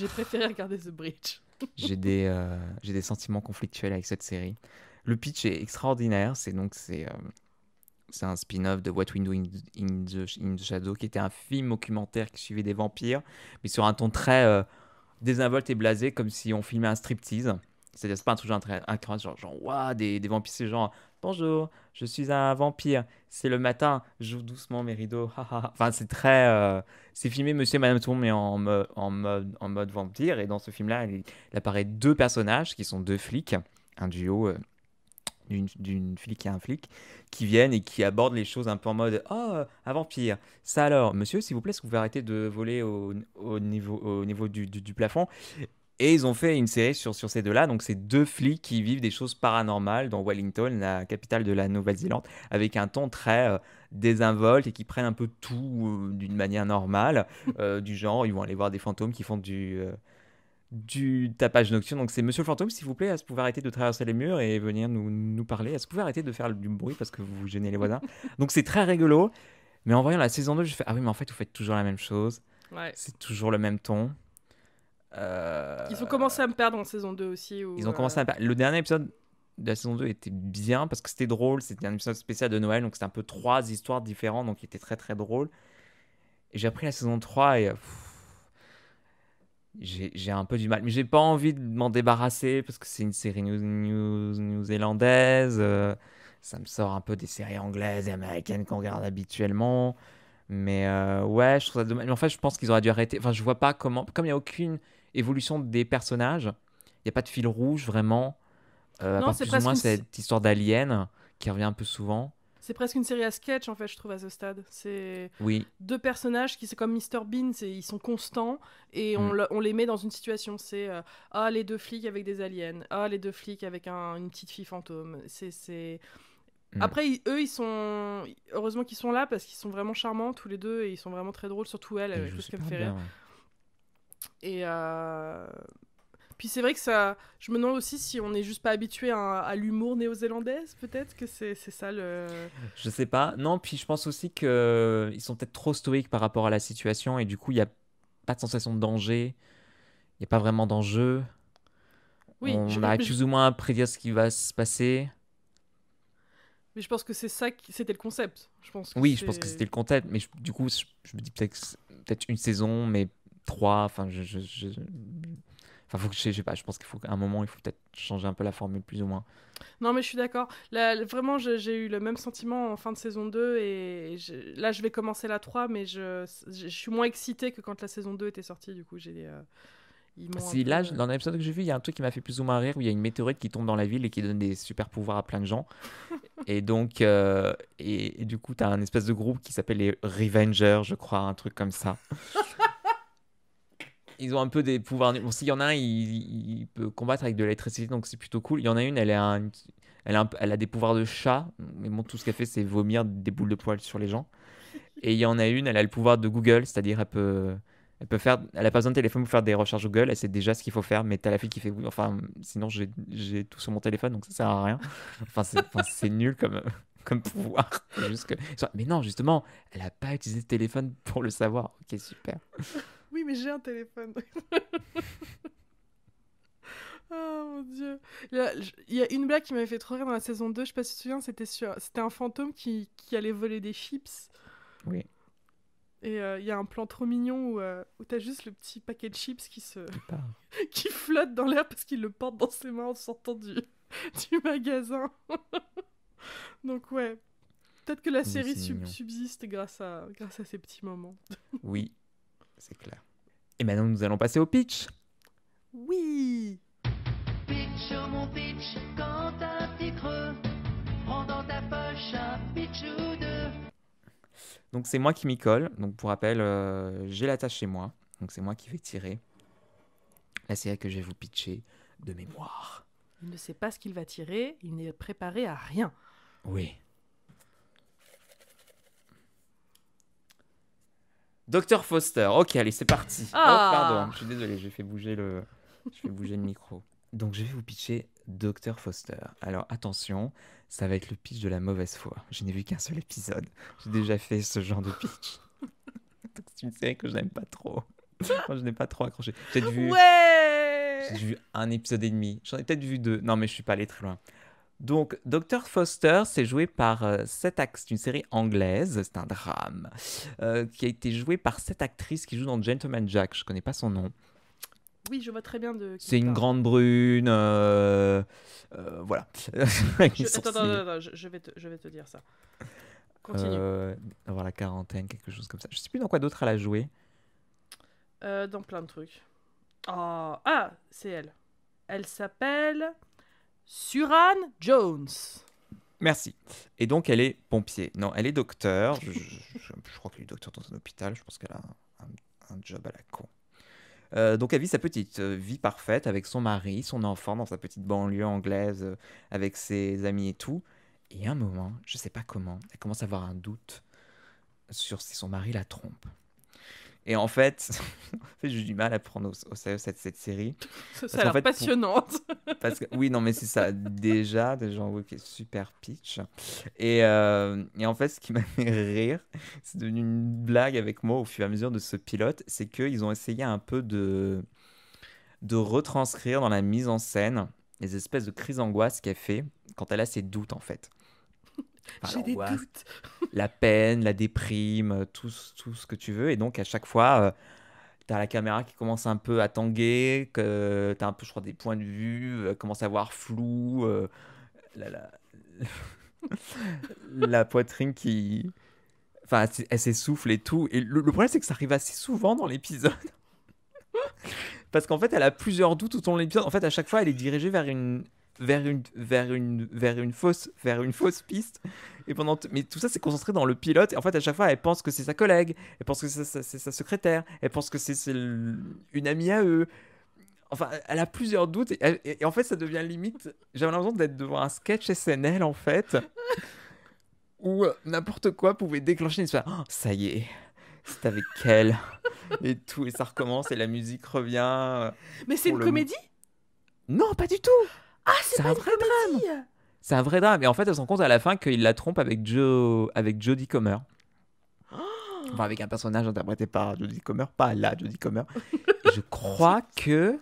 [SPEAKER 2] préféré regarder The Bridge.
[SPEAKER 1] J'ai des sentiments conflictuels avec cette série. Le pitch est extraordinaire. C'est un spin-off de What We Do in the Shadow, qui était un film documentaire qui suivait des vampires, mais sur un ton très désinvolte et blasé, comme si on filmait un striptease. C'est-à-dire, c'est pas un truc incroyable, genre waouh, des vampires, c'est genre bonjour, je suis un vampire, c'est le matin, j'ouvre doucement mes rideaux, enfin, c'est filmé Monsieur et Madame Tout, mais en mode vampire. Et dans ce film-là, il apparaît 2 personnages qui sont 2 flics, un duo d'une flic et un flic, qui viennent et qui abordent les choses un peu en mode oh, un vampire, ça alors, monsieur, s'il vous plaît, est-ce que vous pouvez arrêter de voler au niveau du plafond? Et ils ont fait une série sur ces 2-là, donc c'est 2 flics qui vivent des choses paranormales dans Wellington, la capitale de la Nouvelle-Zélande, avec un ton très désinvolte, et qui prennent un peu tout d'une manière normale, du genre ils vont aller voir des fantômes qui font du tapage nocturne. Donc c'est Monsieur le fantôme, s'il vous plaît, est-ce que vous pouvez arrêter de traverser les murs et venir nous parler? Est-ce que vous pouvez arrêter de faire du bruit parce que vous gênez les voisins? Donc c'est très rigolo, mais en voyant la saison 2, je fais ah oui, mais en fait vous faites toujours la même chose,
[SPEAKER 2] Ouais.
[SPEAKER 1] c'est toujours le même ton.
[SPEAKER 2] Ils ont commencé à me perdre en saison 2 aussi.
[SPEAKER 1] Ils ont commencé à le dernier épisode de la saison 2 était bien parce que c'était drôle, c'était un épisode spécial de Noël, donc c'était un peu 3 histoires différentes, donc il était très très drôle. Et j'ai appris la saison 3 et j'ai un peu du mal, mais j'ai pas envie de m'en débarrasser parce que c'est une série néo-zélandaise, ça me sort un peu des séries anglaises et américaines qu'on regarde habituellement. Mais ouais, je trouve ça dommage. Mais en fait, je pense qu'ils auraient dû arrêter. Enfin, je vois pas comment. Comme il n'y a aucune évolution des personnages, il n'y a pas de fil rouge vraiment. À
[SPEAKER 2] Non,
[SPEAKER 1] part
[SPEAKER 2] c'est
[SPEAKER 1] plus ou
[SPEAKER 2] presque
[SPEAKER 1] moins cette histoire d'alien qui revient un peu souvent.
[SPEAKER 2] c'est presque une série à sketch, en fait, je trouve, à ce stade. C'est
[SPEAKER 1] Oui.
[SPEAKER 2] 2 personnages qui, c'est comme Mr Bean, ils sont constants, et on les met dans une situation. C'est les 2 flics avec des aliens, les 2 flics avec une petite fille fantôme. Après, eux, ils sont. Heureusement qu'ils sont là parce qu'ils sont vraiment charmants tous les 2, et ils sont vraiment très drôles, surtout elle, avec tout ce qu'elle me fait rire. Ouais. Et puis c'est vrai que ça. Je me demande aussi si on n'est juste pas habitué à l'humour néo-zélandaise, peut-être que c'est ça le.
[SPEAKER 1] Je sais pas. Non, puis je pense aussi qu'ils sont peut-être trop stoïques par rapport à la situation, et du coup, il n'y a pas de sensation de danger. Il n'y a pas vraiment d'enjeu.
[SPEAKER 2] Oui,
[SPEAKER 1] on arrive plus ou moins à prédire ce qui va se passer.
[SPEAKER 2] Mais je pense que c'est ça, c'était le concept. Je pense que
[SPEAKER 1] Oui, je pense que c'était
[SPEAKER 2] c'est...
[SPEAKER 1] le concept, mais du coup, je me dis peut-être peut-être une saison, mais trois. Enfin, enfin, faut que je sais pas. Je pense qu'il faut qu'à un moment, il faut peut-être changer un peu la formule, plus ou moins.
[SPEAKER 2] Non, mais je suis d'accord. Là, vraiment, j'ai eu le même sentiment en fin de saison 2 et là, je vais commencer la 3, mais je suis moins excitée que quand la saison 2 était sortie. Du coup, ils m'ont un
[SPEAKER 1] Si
[SPEAKER 2] peu...
[SPEAKER 1] là, dans l'épisode que j'ai vu, il y a un truc qui m'a fait plus ou moins rire, où il y a une météorite qui tombe dans la ville et qui donne des super pouvoirs à plein de gens. Et donc, et du coup, tu as un espèce de groupe qui s'appelle les Revengers, je crois, un truc comme ça. Ils ont un peu des pouvoirs. Bon, s'il y en a un, il peut combattre avec de l'électricité, donc c'est plutôt cool. Il y en a une, elle a des pouvoirs de chat, mais bon, tout ce qu'elle fait, c'est vomir des boules de poils sur les gens. Et il y en a une, elle a le pouvoir de Google, c'est-à-dire elle a pas besoin de téléphone pour faire des recherches Google, elle sait déjà ce qu'il faut faire, mais t'as la fille qui fait oui, enfin, sinon j'ai tout sur mon téléphone, donc ça sert à rien. C'est nul comme pouvoir. C'est juste mais non, justement, elle a pas utilisé le téléphone pour le savoir. Ok, super.
[SPEAKER 2] Oui, mais j'ai un téléphone. Oh mon dieu. Il y a une blague qui m'avait fait trop rire dans la saison 2, je sais pas si tu te souviens, c'était un fantôme qui allait voler des chips.
[SPEAKER 1] Oui,
[SPEAKER 2] Et il y a un plan trop mignon où t'as juste le petit paquet de chips
[SPEAKER 1] qui part.
[SPEAKER 2] qui flotte dans l'air parce qu'il le porte dans ses mains en sortant du magasin. Donc ouais, peut-être que la
[SPEAKER 1] Oui,
[SPEAKER 2] série
[SPEAKER 1] c'est mignon.
[SPEAKER 2] subsiste grâce à ces petits moments.
[SPEAKER 1] Oui, c'est clair. Et maintenant, nous allons passer au pitch.
[SPEAKER 2] Oui.
[SPEAKER 3] Pitch, oh mon pitch, quand t'as un petit creux, prends dans ta poche un pitch ou deux.
[SPEAKER 1] Donc, c'est moi qui m'y colle. Donc, pour rappel, j'ai la tâche chez moi. Donc, c'est moi qui vais tirer la série que je vais vous pitcher de mémoire.
[SPEAKER 2] Il ne sait pas ce qu'il va tirer, il n'est préparé à rien.
[SPEAKER 1] Oui. Dr Foster. Ok, allez, c'est parti.
[SPEAKER 2] Ah.
[SPEAKER 1] Oh, pardon, je suis désolé, j'ai fait bouger le micro. Donc, je vais vous pitcher Dr Foster. Alors, attention, ça va être le pitch de la mauvaise foi. Je n'ai vu qu'un seul épisode. J'ai déjà fait ce genre de pitch. Donc, c'est une série que je n'aime pas trop. Moi, je n'ai pas trop accroché. J'ai
[SPEAKER 2] Ouais.
[SPEAKER 1] vu un épisode et demi. J'en ai peut-être vu deux. Non, mais je suis pas allé très loin. Donc, Dr Foster, c'est joué par c'est une série anglaise, c'est un drame, qui a été joué par cette actrice qui joue dans Gentleman Jack. Je connais pas son nom.
[SPEAKER 2] Oui, je vois très bien de qui
[SPEAKER 1] C'est
[SPEAKER 2] tu
[SPEAKER 1] une
[SPEAKER 2] parles.
[SPEAKER 1] grande brune, voilà. Avec les sourcils.
[SPEAKER 2] Attends, je vais te dire ça. Continue.
[SPEAKER 1] Avoir la quarantaine, quelque chose comme ça. Je sais plus dans quoi d'autre elle a joué.
[SPEAKER 2] Dans plein de trucs. Oh. Ah, c'est elle. Elle s'appelle Suran Jones.
[SPEAKER 1] Merci. Et donc, elle est pompier. Non, elle est docteur. Je crois qu'elle est docteur dans un hôpital. Je pense qu'elle a un job à la con. Donc, elle vit sa petite vie parfaite avec son mari, son enfant dans sa petite banlieue anglaise avec ses amis et tout. Et à un moment, je sais pas comment, elle commence à avoir un doute sur si son mari la trompe. Et en fait, j'ai du mal à prendre au sérieux cette série.
[SPEAKER 2] Ça a l'air passionnant.
[SPEAKER 1] Oui, non, mais c'est ça. Déjà, ok, super pitch. Et en fait, ce qui m'a fait rire, c'est devenu une blague avec moi au fur et à mesure de ce pilote, c'est qu'ils ont essayé un peu de retranscrire dans la mise en scène les espèces de crises d'angoisse qu'elle fait quand elle a ses doutes, en fait. Enfin,
[SPEAKER 2] J'ai des
[SPEAKER 1] l'angoisse,
[SPEAKER 2] doutes.
[SPEAKER 1] la peine, la déprime, tout ce que tu veux. Et donc, à chaque fois, t'as la caméra qui commence un peu à tanguer, que t'as un peu, je crois, des points de vue, commence à voir flou, la, la poitrine qui... Enfin, elle s'essouffle et tout. Et le problème, c'est que ça arrive assez souvent dans l'épisode. Parce qu'en fait, elle a plusieurs doutes tout au long de l'épisode. En fait, à chaque fois, elle est dirigée vers une fausse piste. Et mais tout ça, c'est concentré dans le pilote. Et en fait, à chaque fois, elle pense que c'est sa collègue. Elle pense que c'est sa secrétaire. Elle pense que c'est une amie à eux. Enfin, elle a plusieurs doutes. Et en fait, ça devient limite... J'avais l'impression d'être devant un sketch SNL, en fait. Où n'importe quoi pouvait déclencher une histoire. Oh, ça y est, c'est avec elle. Et tout. Et ça recommence. Et la musique revient.
[SPEAKER 2] Mais c'est une comédie ?
[SPEAKER 1] Non, pas du tout.
[SPEAKER 2] Ah, c'est pas
[SPEAKER 1] un
[SPEAKER 2] une
[SPEAKER 1] vrai
[SPEAKER 2] comédie.
[SPEAKER 1] drame. C'est un vrai drame. Et en fait, elle se rend compte à la fin qu'il la trompe avec Jodie Comer. Enfin, avec un personnage interprété par Jodie Comer, pas la Jodie Comer. Et je crois que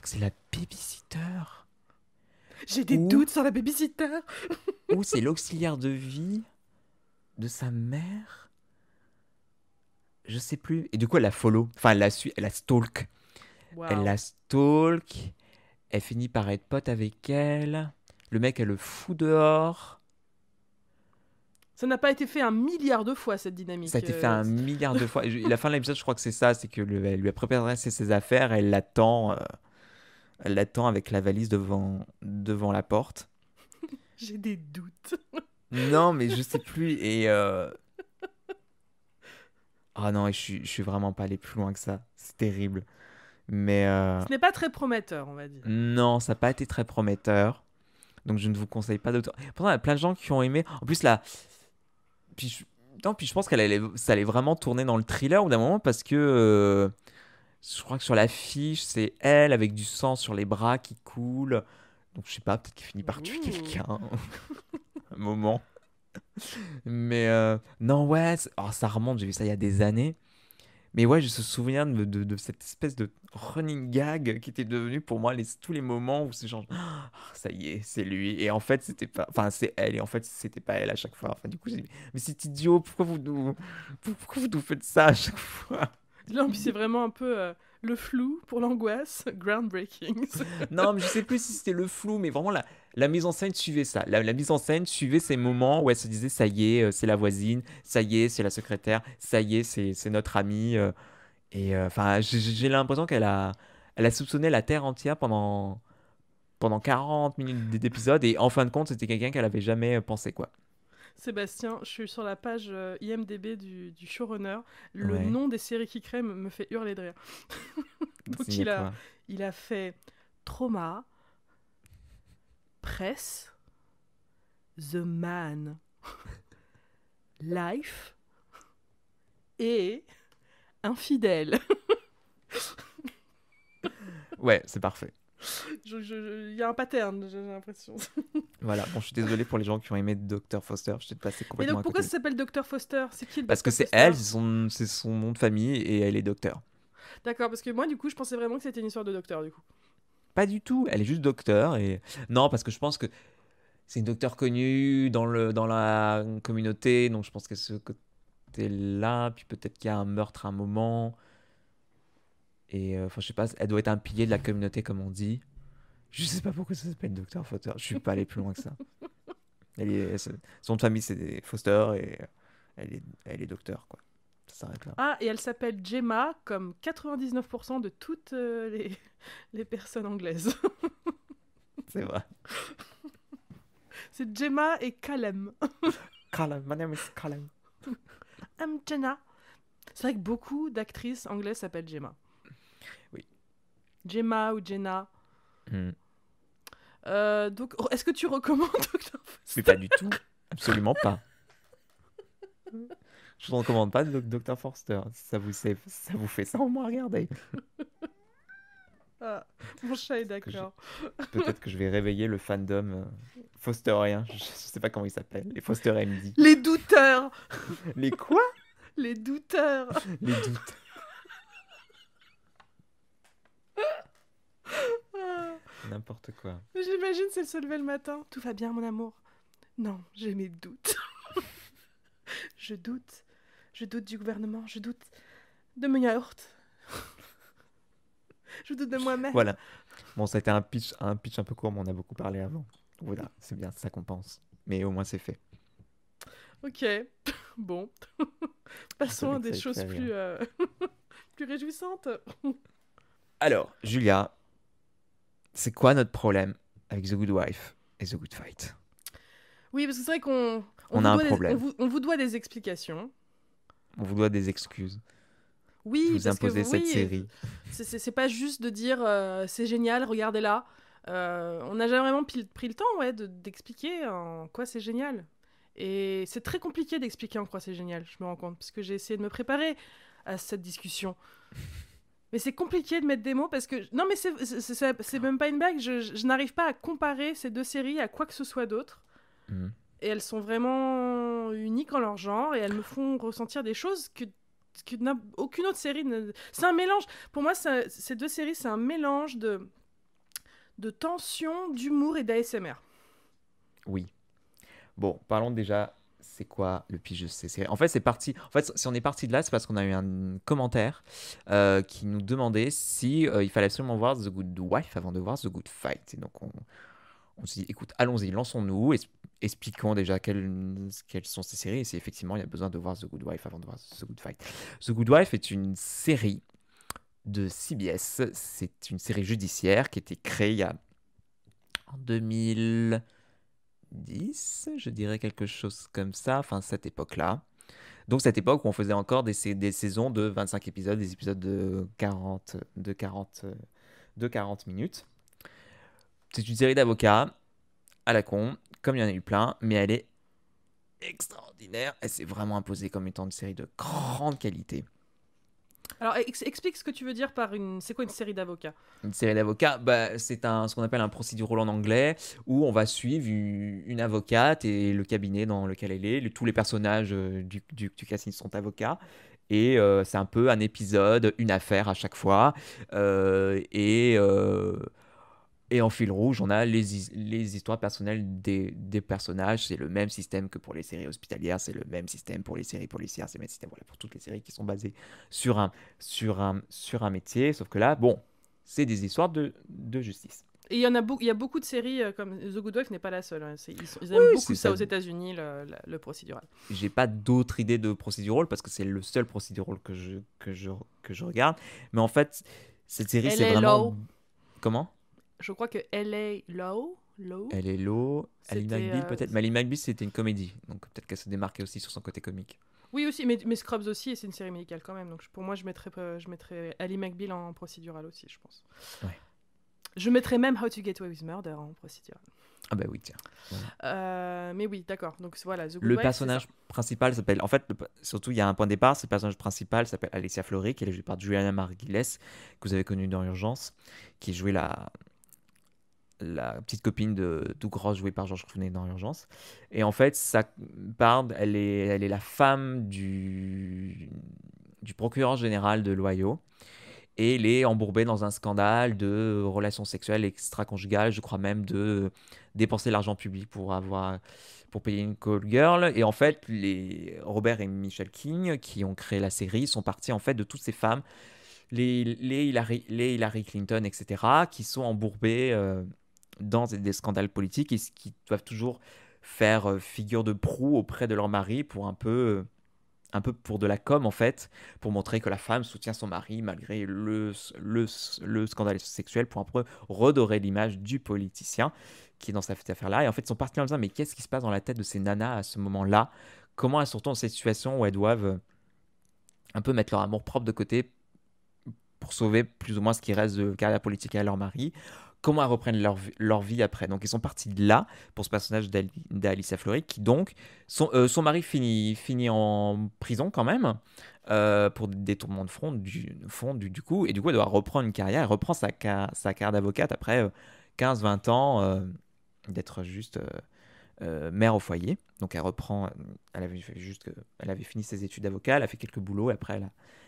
[SPEAKER 1] c'est la babysitter.
[SPEAKER 2] J'ai des
[SPEAKER 1] Ou-
[SPEAKER 2] doutes sur la babysitter.
[SPEAKER 1] Ou c'est l'auxiliaire de vie de sa mère. Je sais plus. Et du coup, elle la follow. Enfin, elle la suit, elle la stalk. Elle
[SPEAKER 2] Waouh.
[SPEAKER 1] la stalk. Elle finit par être pote avec elle. Le mec, elle le fout dehors.
[SPEAKER 2] Ça n'a pas été fait 1 milliard de fois, cette
[SPEAKER 1] Ça a
[SPEAKER 2] dynamique.
[SPEAKER 1] été fait 1 milliard de fois. Et la fin de l'épisode, je crois que c'est ça. C'est que elle lui a préparé ses affaires. Elle l'attend. Elle l'attend avec la valise devant la porte.
[SPEAKER 2] J'ai des doutes.
[SPEAKER 1] Non, mais je sais plus. Et ah non, et je suis vraiment pas allé plus loin que ça. C'est terrible. Mais
[SPEAKER 2] Ce n'est pas très prometteur, on va dire.
[SPEAKER 1] non, ça n'a pas été très prometteur. Donc je ne vous conseille pas d'autres. Pourtant, il y a plein de gens qui ont aimé. En plus, là. Puis je... Non, puis je pense ça allait vraiment tourner dans le thriller au bout d'un moment parce que je crois que sur l'affiche, c'est elle avec du sang sur les bras qui coule. Donc je sais pas, peut-être qu'il finit par tuer
[SPEAKER 2] Ouh.
[SPEAKER 1] quelqu'un. Un moment. Mais non, ouais, ça remonte, j'ai vu ça il y a des années. Mais ouais, je me souviens de cette espèce de running gag qui était devenu pour moi tous les moments où c'est genre, ah, ça y est, c'est lui. Et en fait, c'était pas, enfin, c'est elle. Et en fait, c'était pas elle à chaque fois. Enfin, du coup, j'ai dit, mais c'est idiot, pourquoi vous nous faites ça à chaque fois?
[SPEAKER 2] Là, puis c'est vraiment un peu le flou pour l'angoisse. Groundbreaking.
[SPEAKER 1] Non, mais je sais plus si c'était le flou, mais vraiment la mise en scène suivait ça. La mise en scène suivait ces moments où elle se disait, ça y est, c'est la voisine, ça y est, c'est la secrétaire, ça y est, c'est notre amie. Et enfin, j'ai l'impression elle a soupçonné la Terre entière pendant 40 minutes d'épisode, et en fin de compte, c'était quelqu'un qu'elle avait jamais pensé, quoi.
[SPEAKER 2] Sébastien, je suis sur la page IMDb du showrunner. Le
[SPEAKER 1] Ouais.
[SPEAKER 2] nom des séries qu'il crée me fait hurler de rire. Donc
[SPEAKER 1] Signé quoi?
[SPEAKER 2] il a fait Trauma, Presse, The Man, Life et Infidèle.
[SPEAKER 1] Ouais, c'est parfait.
[SPEAKER 2] Il y a un pattern, j'ai l'impression.
[SPEAKER 1] Voilà, bon, je suis désolé pour les gens qui ont aimé Dr. Foster, je t'ai passé
[SPEAKER 2] Mais
[SPEAKER 1] complètement
[SPEAKER 2] donc
[SPEAKER 1] à
[SPEAKER 2] pourquoi
[SPEAKER 1] côté.
[SPEAKER 2] ça s'appelle Dr. Foster? C'est qui le
[SPEAKER 1] Parce que
[SPEAKER 2] Dr.
[SPEAKER 1] c'est
[SPEAKER 2] Foster?
[SPEAKER 1] elle, c'est son nom de famille, et elle est docteur.
[SPEAKER 2] D'accord, parce que moi du coup je pensais vraiment que c'était une histoire de docteur du coup.
[SPEAKER 1] Pas du tout, elle est juste docteur. Et non, parce que je pense que c'est une docteur connue dans la communauté, donc je pense qu'à ce côté-là, puis peut-être qu'il y a un meurtre à un moment. Et enfin, je sais pas, elle doit être un pilier de la communauté, comme on dit. Je sais pas pourquoi ça s'appelle Dr. Foster, je suis pas allé plus loin que ça. Son nom de famille, c'est Foster, et elle est docteur, quoi. Ça s'arrête là.
[SPEAKER 2] Ah, et elle s'appelle Gemma, comme 99% de toutes les personnes anglaises.
[SPEAKER 1] C'est vrai.
[SPEAKER 2] C'est Gemma et Callum.
[SPEAKER 1] Callum, my name is Callum.
[SPEAKER 2] I'm Jenna. C'est vrai que beaucoup d'actrices anglaises s'appellent Gemma.
[SPEAKER 1] Oui.
[SPEAKER 2] Gemma ou Jenna.
[SPEAKER 1] Hmm.
[SPEAKER 2] Donc, est-ce que tu recommandes Dr. Foster?
[SPEAKER 1] Mais pas du tout, absolument pas. Je ne recommande pas Dr. Forster. Si ça vous fait ça, au moins regardez.
[SPEAKER 2] Ah, mon chat est d'accord.
[SPEAKER 1] Peut-être que je vais réveiller le fandom fosterien. Je sais pas comment il s'appelle. Les Foster MD.
[SPEAKER 2] Les douteurs.
[SPEAKER 1] Les quoi?
[SPEAKER 2] Les douteurs.
[SPEAKER 1] Les doutes.
[SPEAKER 2] Ah,
[SPEAKER 1] N'importe quoi.
[SPEAKER 2] j'imagine si elle se levait le matin. Tout va bien, mon amour? Non, j'ai mes doutes. Je doute. Je doute du gouvernement. Je doute de mon yaourt. Je doute de moi-même.
[SPEAKER 1] Voilà. Bon, ça a été un pitch un peu court, mais on a beaucoup parlé avant. Voilà, c'est bien, c'est ça qu'on pense. Mais au moins, c'est fait.
[SPEAKER 2] Ok. Bon. Passons à
[SPEAKER 1] savais que
[SPEAKER 2] des
[SPEAKER 1] ça
[SPEAKER 2] choses
[SPEAKER 1] allait
[SPEAKER 2] plus, plus réjouissantes.
[SPEAKER 1] Alors, Julia, c'est quoi notre problème avec The Good Wife et The Good Fight?
[SPEAKER 2] Oui, parce que c'est vrai qu'on
[SPEAKER 1] On a un
[SPEAKER 2] vous doit
[SPEAKER 1] problème.
[SPEAKER 2] on vous doit des explications.
[SPEAKER 1] On vous doit des excuses
[SPEAKER 2] Oui,
[SPEAKER 1] de vous
[SPEAKER 2] parce que
[SPEAKER 1] imposer cette
[SPEAKER 2] oui,
[SPEAKER 1] série.
[SPEAKER 2] c'est pas juste de dire c'est génial, regardez-la. On n'a jamais vraiment pris le temps d'expliquer en quoi c'est génial. Et c'est très compliqué d'expliquer en quoi c'est génial, je me rends compte, parce que j'ai essayé de me préparer à cette discussion. Mais c'est compliqué de mettre des mots parce que... Non, mais c'est même pas une blague. Je n'arrive pas à comparer ces deux séries à quoi que ce soit d'autre.
[SPEAKER 1] Mhm.
[SPEAKER 2] Et elles sont vraiment uniques en leur genre et elles me font ressentir des choses que aucune autre série ne... C'est un mélange. Pour moi, ces deux séries, c'est un mélange de de tension, d'humour et d'ASMR.
[SPEAKER 1] Oui. Bon, parlons déjà, c'est quoi le pitch de ces séries? En fait, c'est parti. En fait, si on est parti de là, c'est parce qu'on a eu un commentaire qui nous demandait si il fallait absolument voir The Good Wife avant de voir The Good Fight. Et donc, on s'est dit, écoute, allons-y, lançons-nous, expliquons déjà quelles sont ces séries et si effectivement il y a besoin de voir The Good Wife avant de voir The Good Fight. The Good Wife est une série de CBS. C'est une série judiciaire qui a été créée il y a en 2010, je dirais quelque chose comme ça, enfin cette époque-là. Donc cette époque où on faisait encore des saisons de 25 épisodes, des épisodes de 40 minutes. C'est une série d'avocats à la con, comme il y en a eu plein, mais elle est extraordinaire. Elle s'est vraiment imposée comme étant une série de grande qualité.
[SPEAKER 2] Alors, explique ce que tu veux dire par c'est quoi une série d'avocats?
[SPEAKER 1] Une série d'avocats, bah, c'est ce qu'on appelle un procedural en anglais, où on va suivre une avocate et le cabinet dans lequel elle est. Tous les personnages du casting sont avocats. Et c'est un peu un épisode, une affaire à chaque fois. Et en fil rouge, on a les histoires personnelles des personnages. C'est le même système que pour les séries hospitalières, c'est le même système pour les séries policières, c'est le même système voilà, pour toutes les séries qui sont basées sur un métier. Sauf que là, bon, c'est des histoires de justice.
[SPEAKER 2] Et il y a beaucoup de séries comme The Good Wife n'est pas la seule. Hein. Ils aiment
[SPEAKER 1] Oui,
[SPEAKER 2] beaucoup
[SPEAKER 1] c'est
[SPEAKER 2] ça
[SPEAKER 1] ça.
[SPEAKER 2] aux États-Unis, le procédural.
[SPEAKER 1] J'ai pas d'autres idées de procedural parce que c'est le seul procedural que je regarde. Mais en fait, cette série, c'est
[SPEAKER 2] LA
[SPEAKER 1] vraiment.
[SPEAKER 2] Law.
[SPEAKER 1] Comment?
[SPEAKER 2] Je crois que LA Law.
[SPEAKER 1] Elle est low. Ali
[SPEAKER 2] C'était,
[SPEAKER 1] McBeal peut-être. Mais Ali McBeal c'était une comédie. Donc peut-être qu'elle se démarquait aussi sur son côté comique.
[SPEAKER 2] Oui, aussi, mais Scrubs aussi, et c'est une série médicale quand même. Donc pour moi, je mettrais Ali McBeal en procédural aussi, je pense.
[SPEAKER 1] Ouais.
[SPEAKER 2] Je mettrais même How to Get Away with Murder en procédural.
[SPEAKER 1] Ah bah oui, tiens. Voilà.
[SPEAKER 2] Mais oui, d'accord. Donc voilà, The Good
[SPEAKER 1] Le
[SPEAKER 2] Wife,
[SPEAKER 1] personnage principal s'appelle. En fait, surtout, il y a un point de départ. C'est le personnage principal s'appelle Alicia Fleury, qui est jouée par Juliana Margulies, que vous avez connue dans Urgence, qui jouait la petite copine de Doug Ross jouée par George Clooney dans Urgence. Et en fait, elle est la femme du procureur général de l'Ohio. Et elle est embourbée dans un scandale de relations sexuelles extra-conjugales, je crois même de dépenser l'argent public pour payer une call girl. Et en fait, Robert et Michelle King, qui ont créé la série, sont partis en fait de toutes ces femmes, les Hillary Clinton, etc., qui sont embourbées dans des scandales politiques et qui doivent toujours faire figure de proue auprès de leur mari pour un peu pour de la com en fait, pour montrer que la femme soutient son mari malgré le scandale sexuel, pour un peu redorer l'image du politicien qui est dans cette affaire-là. Et en fait, ils sont partis en disant, mais qu'est-ce qui se passe dans la tête de ces nanas à ce moment-là? Comment elles sont dans cette situation où elles doivent un peu mettre leur amour propre de côté pour sauver plus ou moins ce qui reste de carrière politique à leur mari? Comment elles reprennent leur vie après. Donc ils sont partis de là pour ce personnage d'Alicia Fleury qui donc, son mari finit en prison quand même pour détournement de fonds du coup, et du coup elle doit reprendre une carrière, elle reprend sa carrière d'avocate après 15-20 ans d'être juste mère au foyer. Donc elle reprend, elle avait fini ses études d'avocat, elle a fait quelques boulots et après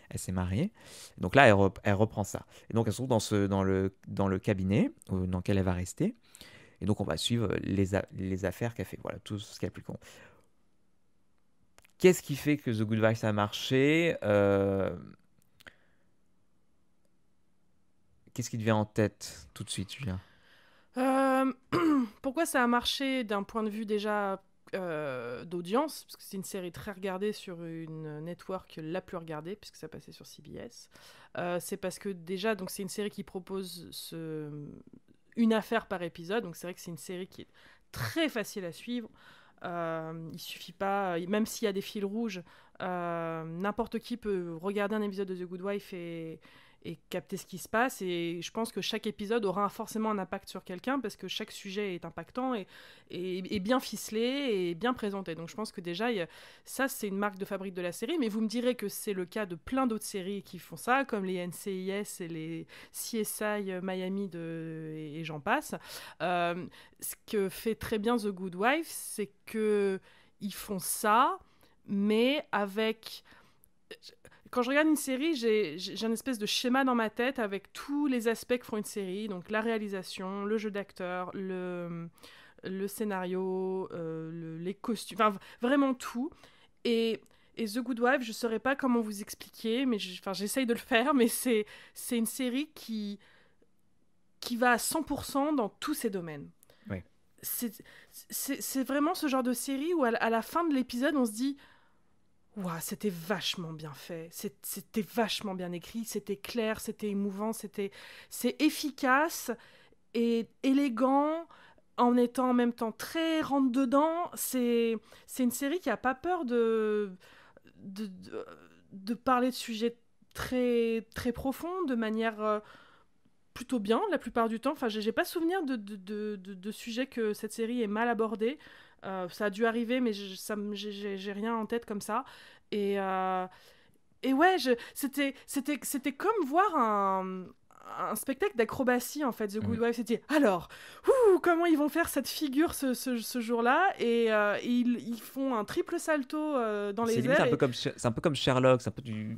[SPEAKER 1] elle s'est mariée. Donc là, elle reprend ça. Et donc, elle se trouve dans le cabinet dans lequel elle va rester. Et donc, on va suivre les affaires qu'elle fait. Voilà, tout ce qu'il y a plus con. Qu'est-ce qui fait que The Good Wife a marché Qu'est-ce qui te vient en tête tout de suite, Julien?
[SPEAKER 2] Pourquoi ça a marché d'un point de vue déjà d'audience, parce que c'est une série très regardée sur une network la plus regardée, puisque ça passait sur CBS. C'est parce que déjà, donc c'est une série qui propose une affaire par épisode, donc c'est vrai que c'est une série qui est très facile à suivre. Il suffit pas, même s'il y a des fils rouges, n'importe qui peut regarder un épisode de The Good Wife et capter ce qui se passe, et je pense que chaque épisode aura forcément un impact sur quelqu'un parce que chaque sujet est impactant et bien ficelé et bien présenté. Donc je pense que déjà ça c'est une marque de fabrique de la série, mais vous me direz que c'est le cas de plein d'autres séries qui font ça, comme les NCIS et les CSI Miami et j'en passe. Ce que fait très bien The Good Wife, c'est que ils font ça mais avec... Quand je regarde une série, j'ai un espèce de schéma dans ma tête avec tous les aspects que font une série, donc la réalisation, le jeu d'acteur, le scénario, les costumes, enfin vraiment tout. Et The Good Wife, je ne saurais pas comment vous expliquer, mais j'essaye de le faire, mais c'est une série qui va à 100% dans tous ses domaines.
[SPEAKER 1] Oui.
[SPEAKER 2] C'est vraiment ce genre de série où à la fin de l'épisode, on se dit « Waouh, c'était vachement bien fait, c'était vachement bien écrit, c'était clair, c'était émouvant, c'est efficace et élégant, en étant en même temps très rentre-dedans. » C'est une série qui n'a pas peur de parler de sujets très, très profonds, de manière plutôt bien, la plupart du temps. Enfin, j'ai pas souvenir de sujets que cette série ait mal abordés. Ça a dû arriver, mais j'ai rien en tête comme ça. Et ouais, c'était comme voir un spectacle d'acrobatie, en fait, The Good Wife. C'était alors, comment ils vont faire cette figure ce jour-là, et ils font un triple salto dans les airs.
[SPEAKER 1] C'est un peu comme Sherlock, c'est un peu du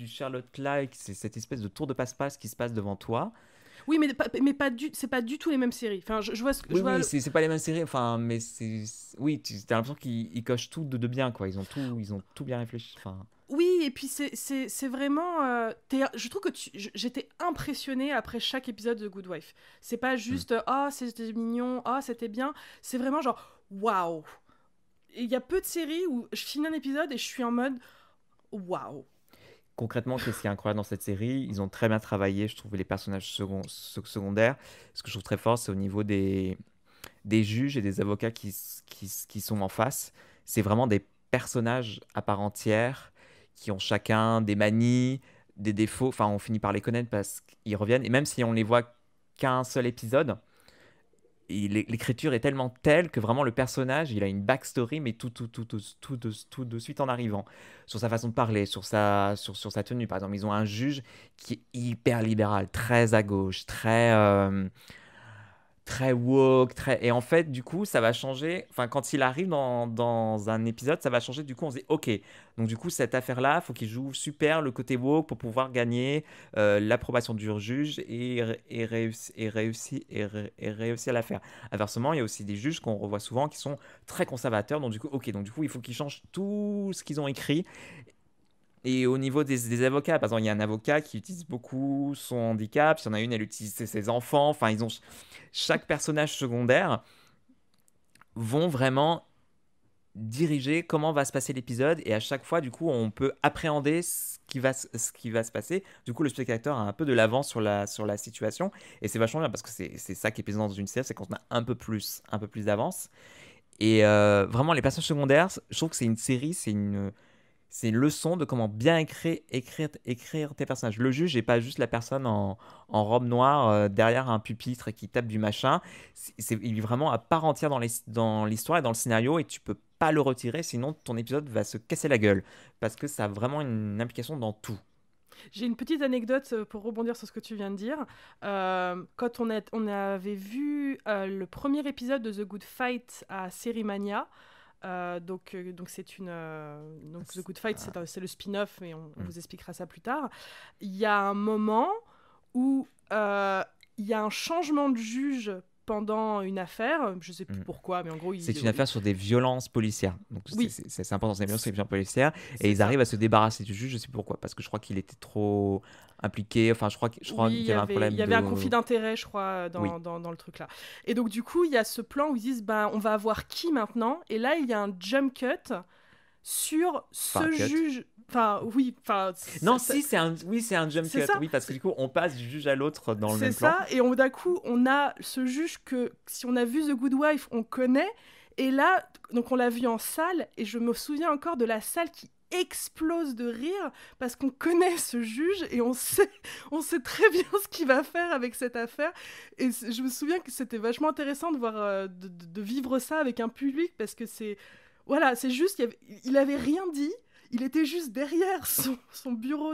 [SPEAKER 1] Sherlock-like, c'est cette espèce de tour de passe-passe qui se passe devant toi.
[SPEAKER 2] Oui, mais c'est pas du tout les mêmes séries. Enfin, je vois ce que.
[SPEAKER 1] Oui, c'est pas les mêmes séries. Enfin, mais oui, t'as l'impression qu'ils cochent tout de bien, quoi. Ils ont tout bien réfléchi. Enfin.
[SPEAKER 2] Oui, et puis c'est vraiment. Je trouve que j'étais impressionnée après chaque épisode de Good Wife. C'est pas juste c'était mignon, c'était bien. C'est vraiment genre waouh. Il y a peu de séries où je finis un épisode et je suis en mode waouh.
[SPEAKER 1] Concrètement, qu'est-ce qui est incroyable dans cette série? Ils ont très bien travaillé, je trouve, les personnages secondaires. Ce que je trouve très fort, c'est au niveau des juges et des avocats qui sont en face. C'est vraiment des personnages à part entière qui ont chacun des manies, des défauts. Enfin, on finit par les connaître parce qu'ils reviennent. Et même si on les voit qu'un seul épisode, l'écriture est tellement telle que vraiment le personnage, il a une backstory, mais tout de suite en arrivant. Sur sa façon de parler, sur sa tenue. Par exemple, ils ont un juge qui est hyper libéral, très à gauche, très woke, et en fait, du coup, ça va changer. Enfin, quand il arrive dans un épisode, ça va changer. Du coup, on se dit, ok, donc du coup, cette affaire-là, il faut qu'il joue super le côté woke pour pouvoir gagner l'approbation du juge et réussir l'affaire. Inversement, il y a aussi des juges qu'on revoit souvent qui sont très conservateurs. Donc du coup, il faut qu'ils changent tout ce qu'ils ont écrit. Et au niveau des avocats, par exemple, il y a un avocat qui utilise beaucoup son handicap. Il y en a une, elle utilise ses enfants. Enfin, chaque personnage secondaire vont vraiment diriger comment va se passer l'épisode. Et à chaque fois, du coup, on peut appréhender ce qui va se passer. Du coup, le spectateur a un peu de l'avance sur la situation. Et c'est vachement bien parce que c'est ça qui est plaisant dans une série, c'est quand on a un peu plus d'avance. Et vraiment, les personnages secondaires, je trouve que c'est une série, c'est une leçon de comment bien écrire tes personnages. Le juge n'est pas juste la personne en robe noire derrière un pupitre qui tape du machin. Il est vraiment à part entière dans l'histoire et dans le scénario, et tu peux pas le retirer, sinon ton épisode va se casser la gueule. Parce que ça a vraiment une implication dans tout.
[SPEAKER 2] J'ai une petite anecdote pour rebondir sur ce que tu viens de dire. Quand on avait vu le premier épisode de The Good Fight à Sérimania, donc c'est The Good Fight, c'est le spin-off, mais on vous expliquera ça plus tard. Il y a un moment où il y a un changement de juge pendant une affaire, je sais plus pourquoi, mais en gros
[SPEAKER 1] c'est une affaire sur des violences policières. Donc
[SPEAKER 2] oui.
[SPEAKER 1] c'est important, c'est des violences policières, et ils arrivent à se débarrasser du juge, je sais plus pourquoi, parce que je crois qu'il était trop impliqué. Enfin, je crois qu'il y avait un problème.
[SPEAKER 2] Il y avait un conflit d'intérêt, je crois, dans le truc là. Et donc du coup, il y a ce plan où ils disent, on va avoir qui maintenant ? Et là, il y a un jump cut sur ce juge. Enfin, oui.
[SPEAKER 1] Non, c'est un jump cut. Oui, parce que du coup, on passe du juge à l'autre dans le même plan.
[SPEAKER 2] C'est ça. Et d'un coup, on a ce juge que, si on a vu The Good Wife, on connaît. Et là, donc on l'a vu en salle, et je me souviens encore de la salle qui explose de rire parce qu'on connaît ce juge et on sait très bien ce qu'il va faire avec cette affaire. Et je me souviens que c'était vachement intéressant de voir de vivre ça avec un public, parce que c'est juste, il avait rien dit. Il était juste derrière son bureau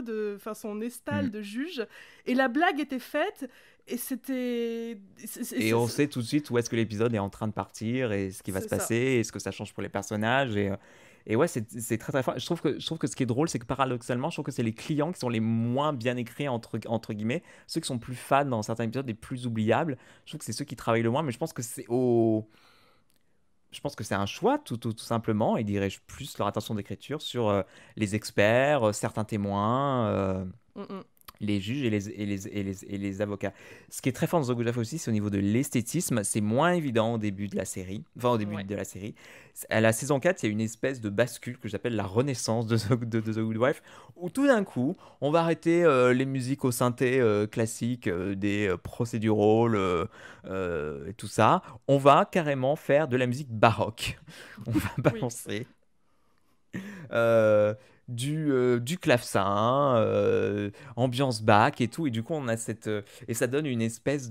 [SPEAKER 2] son estal de juge, et la blague était faite, et c'était...
[SPEAKER 1] on sait tout de suite où est-ce que l'épisode est en train de partir, et ce qui va se passer, et ce que ça change pour les personnages, Et ouais, c'est très très fort. Je trouve que ce qui est drôle, c'est que paradoxalement, je trouve que c'est les clients qui sont les moins bien écrits, entre guillemets, ceux qui sont plus fades dans certains épisodes, les plus oubliables. Je trouve que c'est ceux qui travaillent le moins, mais je pense que c'est un choix, tout simplement. Ils dirigent plus leur attention d'écriture sur les experts, certains témoins.
[SPEAKER 2] Mm, mm.
[SPEAKER 1] Les juges et les avocats. Ce qui est très fort dans The Good Wife aussi, c'est au niveau de l'esthétisme. C'est moins évident au début de la série. Enfin, au début
[SPEAKER 2] Ouais.
[SPEAKER 1] de la série. À la saison 4, il y a une espèce de bascule que j'appelle la renaissance de The Good Wife, où tout d'un coup, on va arrêter les musiques au synthé classiques, des procédurals et tout ça. On va carrément faire de la musique baroque. On va
[SPEAKER 2] Oui.
[SPEAKER 1] balancer euh, du clavecin, ambiance bac et tout. Et du coup, on a et ça donne une espèce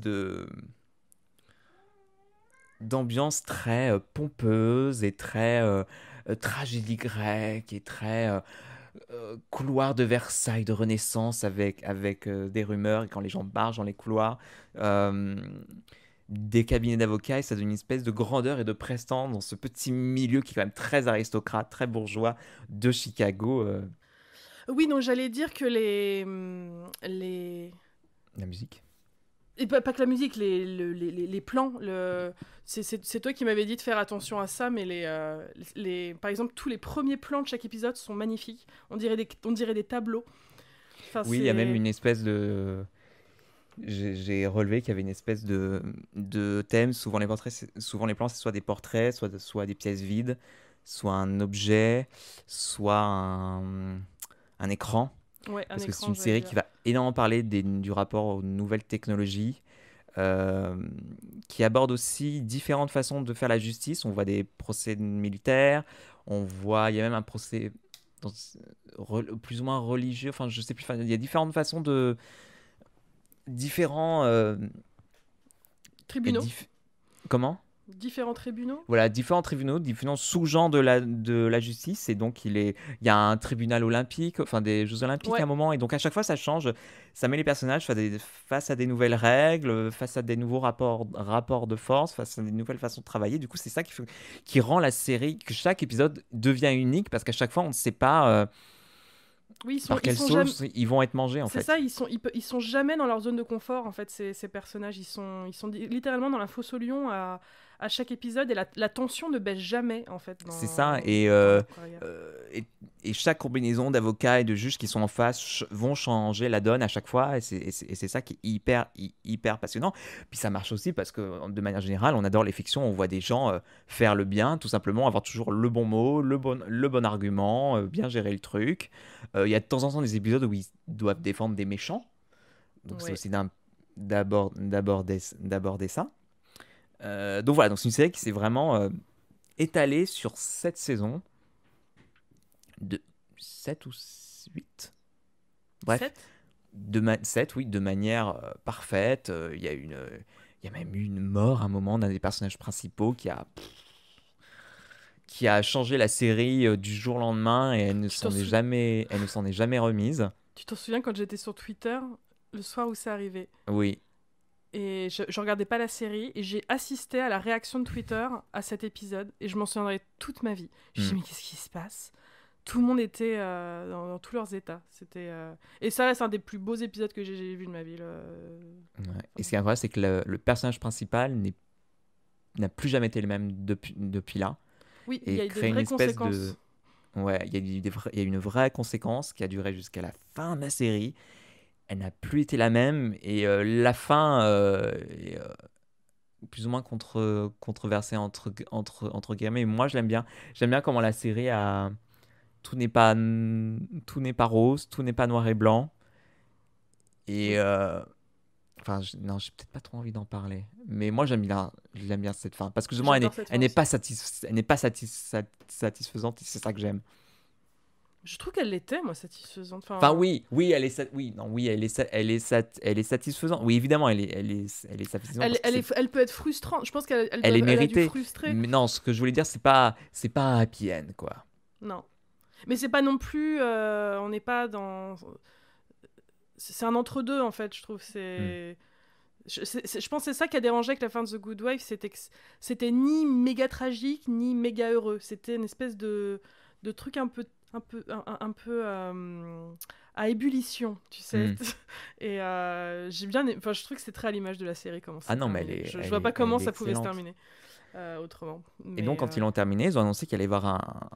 [SPEAKER 1] d'ambiance très pompeuse et très tragédie grecque et très couloir de Versailles de Renaissance avec des rumeurs et quand les gens marchent dans les couloirs. euh, des cabinets d'avocats et ça donne une espèce de grandeur et de prestance dans ce petit milieu qui est quand même très aristocrate, très bourgeois de Chicago.
[SPEAKER 2] Oui, donc j'allais dire que les...
[SPEAKER 1] La musique.
[SPEAKER 2] Et pas que la musique, les plans. C'est toi qui m'avais dit de faire attention à ça, mais par exemple, tous les premiers plans de chaque épisode sont magnifiques. On dirait des tableaux. Enfin,
[SPEAKER 1] Oui, il y a même une espèce de... J'ai relevé qu'il y avait une espèce de thème. Souvent les portraits, souvent les plans, c'est soit des portraits, soit des pièces vides, soit un objet, soit un écran.
[SPEAKER 2] Ouais, un
[SPEAKER 1] Parce que c'est
[SPEAKER 2] écran,
[SPEAKER 1] une
[SPEAKER 2] j'allais
[SPEAKER 1] série
[SPEAKER 2] dire.
[SPEAKER 1] qui va énormément parler du rapport aux nouvelles technologies, euh, qui aborde aussi différentes façons de faire la justice. On voit des procès militaires, il y a même un procès plus ou moins religieux, enfin je sais plus, enfin, il y a différentes façons différents...
[SPEAKER 2] Tribunaux.
[SPEAKER 1] comment?
[SPEAKER 2] Différents tribunaux.
[SPEAKER 1] Voilà, différents tribunaux, différents sous-genres de la justice. Et donc, il y a un tribunal olympique, enfin des Jeux olympiques à
[SPEAKER 2] Ouais.
[SPEAKER 1] un moment. Et donc, à chaque fois, ça change. Ça met les personnages face à des nouvelles règles, face à des nouveaux rapports de force, face à des nouvelles façons de travailler. Du coup, c'est ça qui rend la série, que chaque épisode devient unique parce qu'à chaque fois, on ne sait pas
[SPEAKER 2] Oui,
[SPEAKER 1] par quelle
[SPEAKER 2] jamais...
[SPEAKER 1] sauce ils vont être mangés, en
[SPEAKER 2] C'est
[SPEAKER 1] fait.
[SPEAKER 2] ça, ils sont jamais dans leur zone de confort, en fait, ces personnages. Ils sont littéralement dans la fosse au lion à chaque épisode, et la tension ne baisse jamais, en fait,
[SPEAKER 1] C'est ça.
[SPEAKER 2] dans leur carrière.
[SPEAKER 1] Et chaque combinaison d'avocats et de juges qui sont en face vont changer la donne à chaque fois. Et c'est ça qui est hyper passionnant. Puis ça marche aussi parce que, de manière générale, on adore les fictions. On voit des gens faire le bien, tout simplement, avoir toujours le bon mot, le bon argument, bien gérer le truc. Il y a de temps en temps des épisodes où ils doivent défendre des méchants. Donc c'est
[SPEAKER 2] Ouais.
[SPEAKER 1] aussi d'aborder ça. Donc voilà, donc c'est une série qui s'est vraiment étalée sur 7 saisons. De 7 ou 8. Bref,
[SPEAKER 2] 7
[SPEAKER 1] 7, oui, de manière parfaite. Il y a même eu une mort à un moment d'un des personnages principaux qui a changé la série du jour au lendemain et elle ne
[SPEAKER 2] Tu t'en
[SPEAKER 1] s'en est jamais remise.
[SPEAKER 2] Tu t'en souviens quand j'étais sur Twitter, le soir où c'est arrivé,
[SPEAKER 1] Oui,
[SPEAKER 2] et je regardais pas la série, et j'ai assisté à la réaction de Twitter à cet épisode, et je m'en souviendrai toute ma vie. Je me suis dit, mais qu'est-ce qui se passe? Tout le monde était dans tous leurs états. Et ça reste un des plus beaux épisodes que j'ai vu de ma vie.
[SPEAKER 1] ouais. Et ce qui est incroyable, c'est que le personnage principal n'a plus jamais été le même depuis là.
[SPEAKER 2] Oui,
[SPEAKER 1] Et
[SPEAKER 2] il y a
[SPEAKER 1] crée
[SPEAKER 2] des
[SPEAKER 1] une
[SPEAKER 2] vraies
[SPEAKER 1] espèce
[SPEAKER 2] conséquences.
[SPEAKER 1] Ouais, il y a une vraie conséquence qui a duré jusqu'à la fin de la série. Elle n'a plus été la même et la fin est plus ou moins controversée entre guillemets. Moi, je l'aime bien. J'aime bien comment la série a... Tout n'est pas rose, tout n'est pas noir et blanc. Et... Enfin, non, j'ai peut-être pas trop envie d'en parler. Mais moi, j'aime bien cette fin. Parce que justement,
[SPEAKER 2] J'adore cette
[SPEAKER 1] elle
[SPEAKER 2] fin
[SPEAKER 1] n'est
[SPEAKER 2] aussi.
[SPEAKER 1] pas satisfaisante et c'est ça que j'aime.
[SPEAKER 2] Je trouve qu'elle l'était, moi, satisfaisante.
[SPEAKER 1] Enfin, oui, elle est satisfaisante. Oui, évidemment, elle est satisfaisante parce que
[SPEAKER 2] Elle peut être frustrante. Je pense
[SPEAKER 1] elle est
[SPEAKER 2] elle a dû
[SPEAKER 1] méritée.
[SPEAKER 2] frustrer.
[SPEAKER 1] Mais non, ce que je voulais dire, c'est pas un happy end, quoi.
[SPEAKER 2] Non. Mais c'est pas non plus. On n'est pas dans. C'est un entre-deux, en fait, je trouve. Je pense que c'est ça qui a dérangé avec la fin de The Good Wife, c'était que c'était ni méga tragique, ni méga heureux. C'était une espèce de de trucs un peu à ébullition, tu sais.
[SPEAKER 1] Mm.
[SPEAKER 2] Et j'ai bien, enfin, je trouve que c'est très à l'image de la série comment
[SPEAKER 1] Ah
[SPEAKER 2] c'est
[SPEAKER 1] non, mais
[SPEAKER 2] terminé. Je
[SPEAKER 1] elle
[SPEAKER 2] vois pas
[SPEAKER 1] est, elle
[SPEAKER 2] comment
[SPEAKER 1] est
[SPEAKER 2] ça pouvait se
[SPEAKER 1] excellente.
[SPEAKER 2] terminer autrement.
[SPEAKER 1] Et
[SPEAKER 2] Mais
[SPEAKER 1] donc, quand ils l'ont terminé, ils ont annoncé qu'il allait y avoir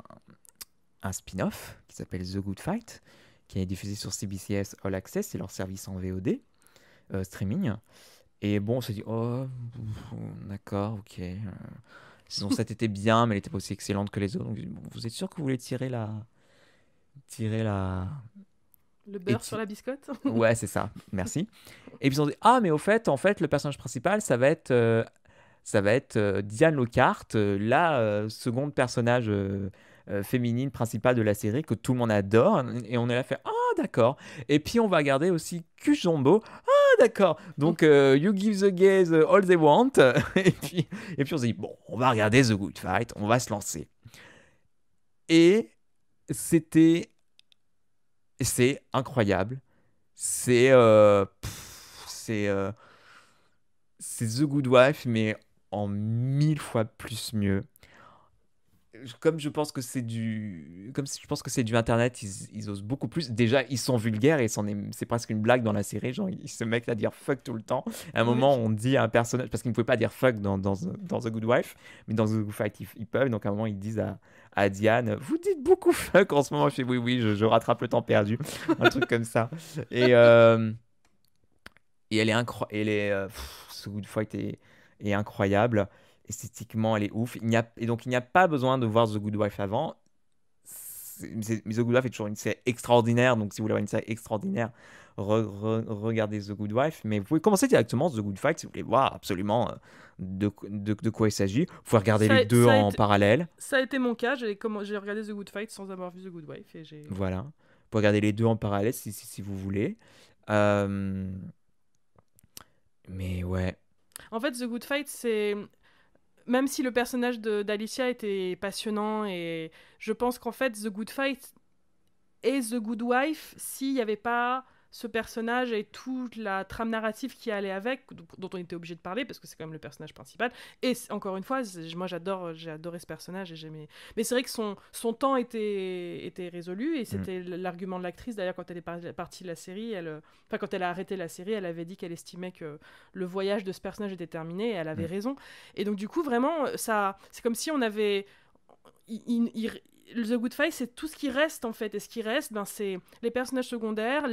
[SPEAKER 1] un spin-off qui s'appelle The Good Fight, qui est diffusé sur CBS All Access, c'est leur service en VOD, streaming. Et bon, on s'est dit, oh, d'accord, ok. Saison 7 était bien, mais elle était pas aussi excellente que les autres. Donc, bon, vous êtes sûr que vous voulez tirer la...
[SPEAKER 2] le
[SPEAKER 1] Et
[SPEAKER 2] beurre sur la biscotte.
[SPEAKER 1] Ouais, c'est ça, merci. Et puis ils ont dit, ah, mais au fait, en fait, le personnage principal, ça va être Diane Lockhart, la seconde personnage féminine principale de la série que tout le monde adore. Et on est là fait, ah, d'accord. Et puis on va garder aussi Cush Jumbo. Ah, d'accord. Donc, you give the gays all they want. et puis on s'est dit, bon, on va regarder The Good Fight, on va se lancer. Et c'est incroyable. C'est c'est The Good Wife, mais en 1000 fois plus mieux. Comme je pense que c'est je pense que c'est du internet, ils osent beaucoup plus. Déjà, ils sont vulgaires et c'est presque une blague dans la série. Genre, ils se mettent à dire fuck tout le temps. À un moment,
[SPEAKER 2] Oui.
[SPEAKER 1] on dit à un personnage, parce qu'ils ne pouvaient pas dire fuck dans The Good Wife, mais dans The Good Fight, ils peuvent. Donc, à un moment, ils disent à Diane, vous dites beaucoup fuck en ce moment. Je fais oui, oui, je rattrape le temps perdu. Un truc comme ça. Et elle est incroyable. Ce Good Fight est incroyable. Esthétiquement, elle est ouf. Et donc, il n'y a pas besoin de voir The Good Wife avant. Mais The Good Wife est toujours une série extraordinaire. Donc, si vous voulez avoir une série extraordinaire, regardez The Good Wife. Mais vous pouvez commencer directement The Good Fight si vous voulez voir absolument de quoi il s'agit. Vous pouvez regarder les deux en parallèle.
[SPEAKER 2] Ça a été mon cas. J'ai regardé The Good Fight sans avoir vu The Good Wife.
[SPEAKER 1] Voilà. Vous pouvez regarder les deux en parallèle si vous voulez. Mais ouais.
[SPEAKER 2] En fait, The Good Fight, c'est... Même si le personnage d'Alicia était passionnant, et je pense qu'en fait, The Good Fight et The Good Wife, s'il n'y avait pas ce personnage et toute la trame narrative qui allait avec, dont on était obligé de parler, parce que c'est quand même le personnage principal, et encore une fois, moi j'ai adoré ce personnage, et mais c'est vrai que son temps était résolu, et c'était l'argument de l'actrice, d'ailleurs, quand elle est partie de la série, quand elle a arrêté la série, elle avait dit qu'elle estimait que le voyage de ce personnage était terminé, et elle avait raison. Et donc du coup, vraiment, c'est comme si on avait... The Good Fight, c'est tout ce qui reste en fait, et ce qui reste, c'est les personnages secondaires,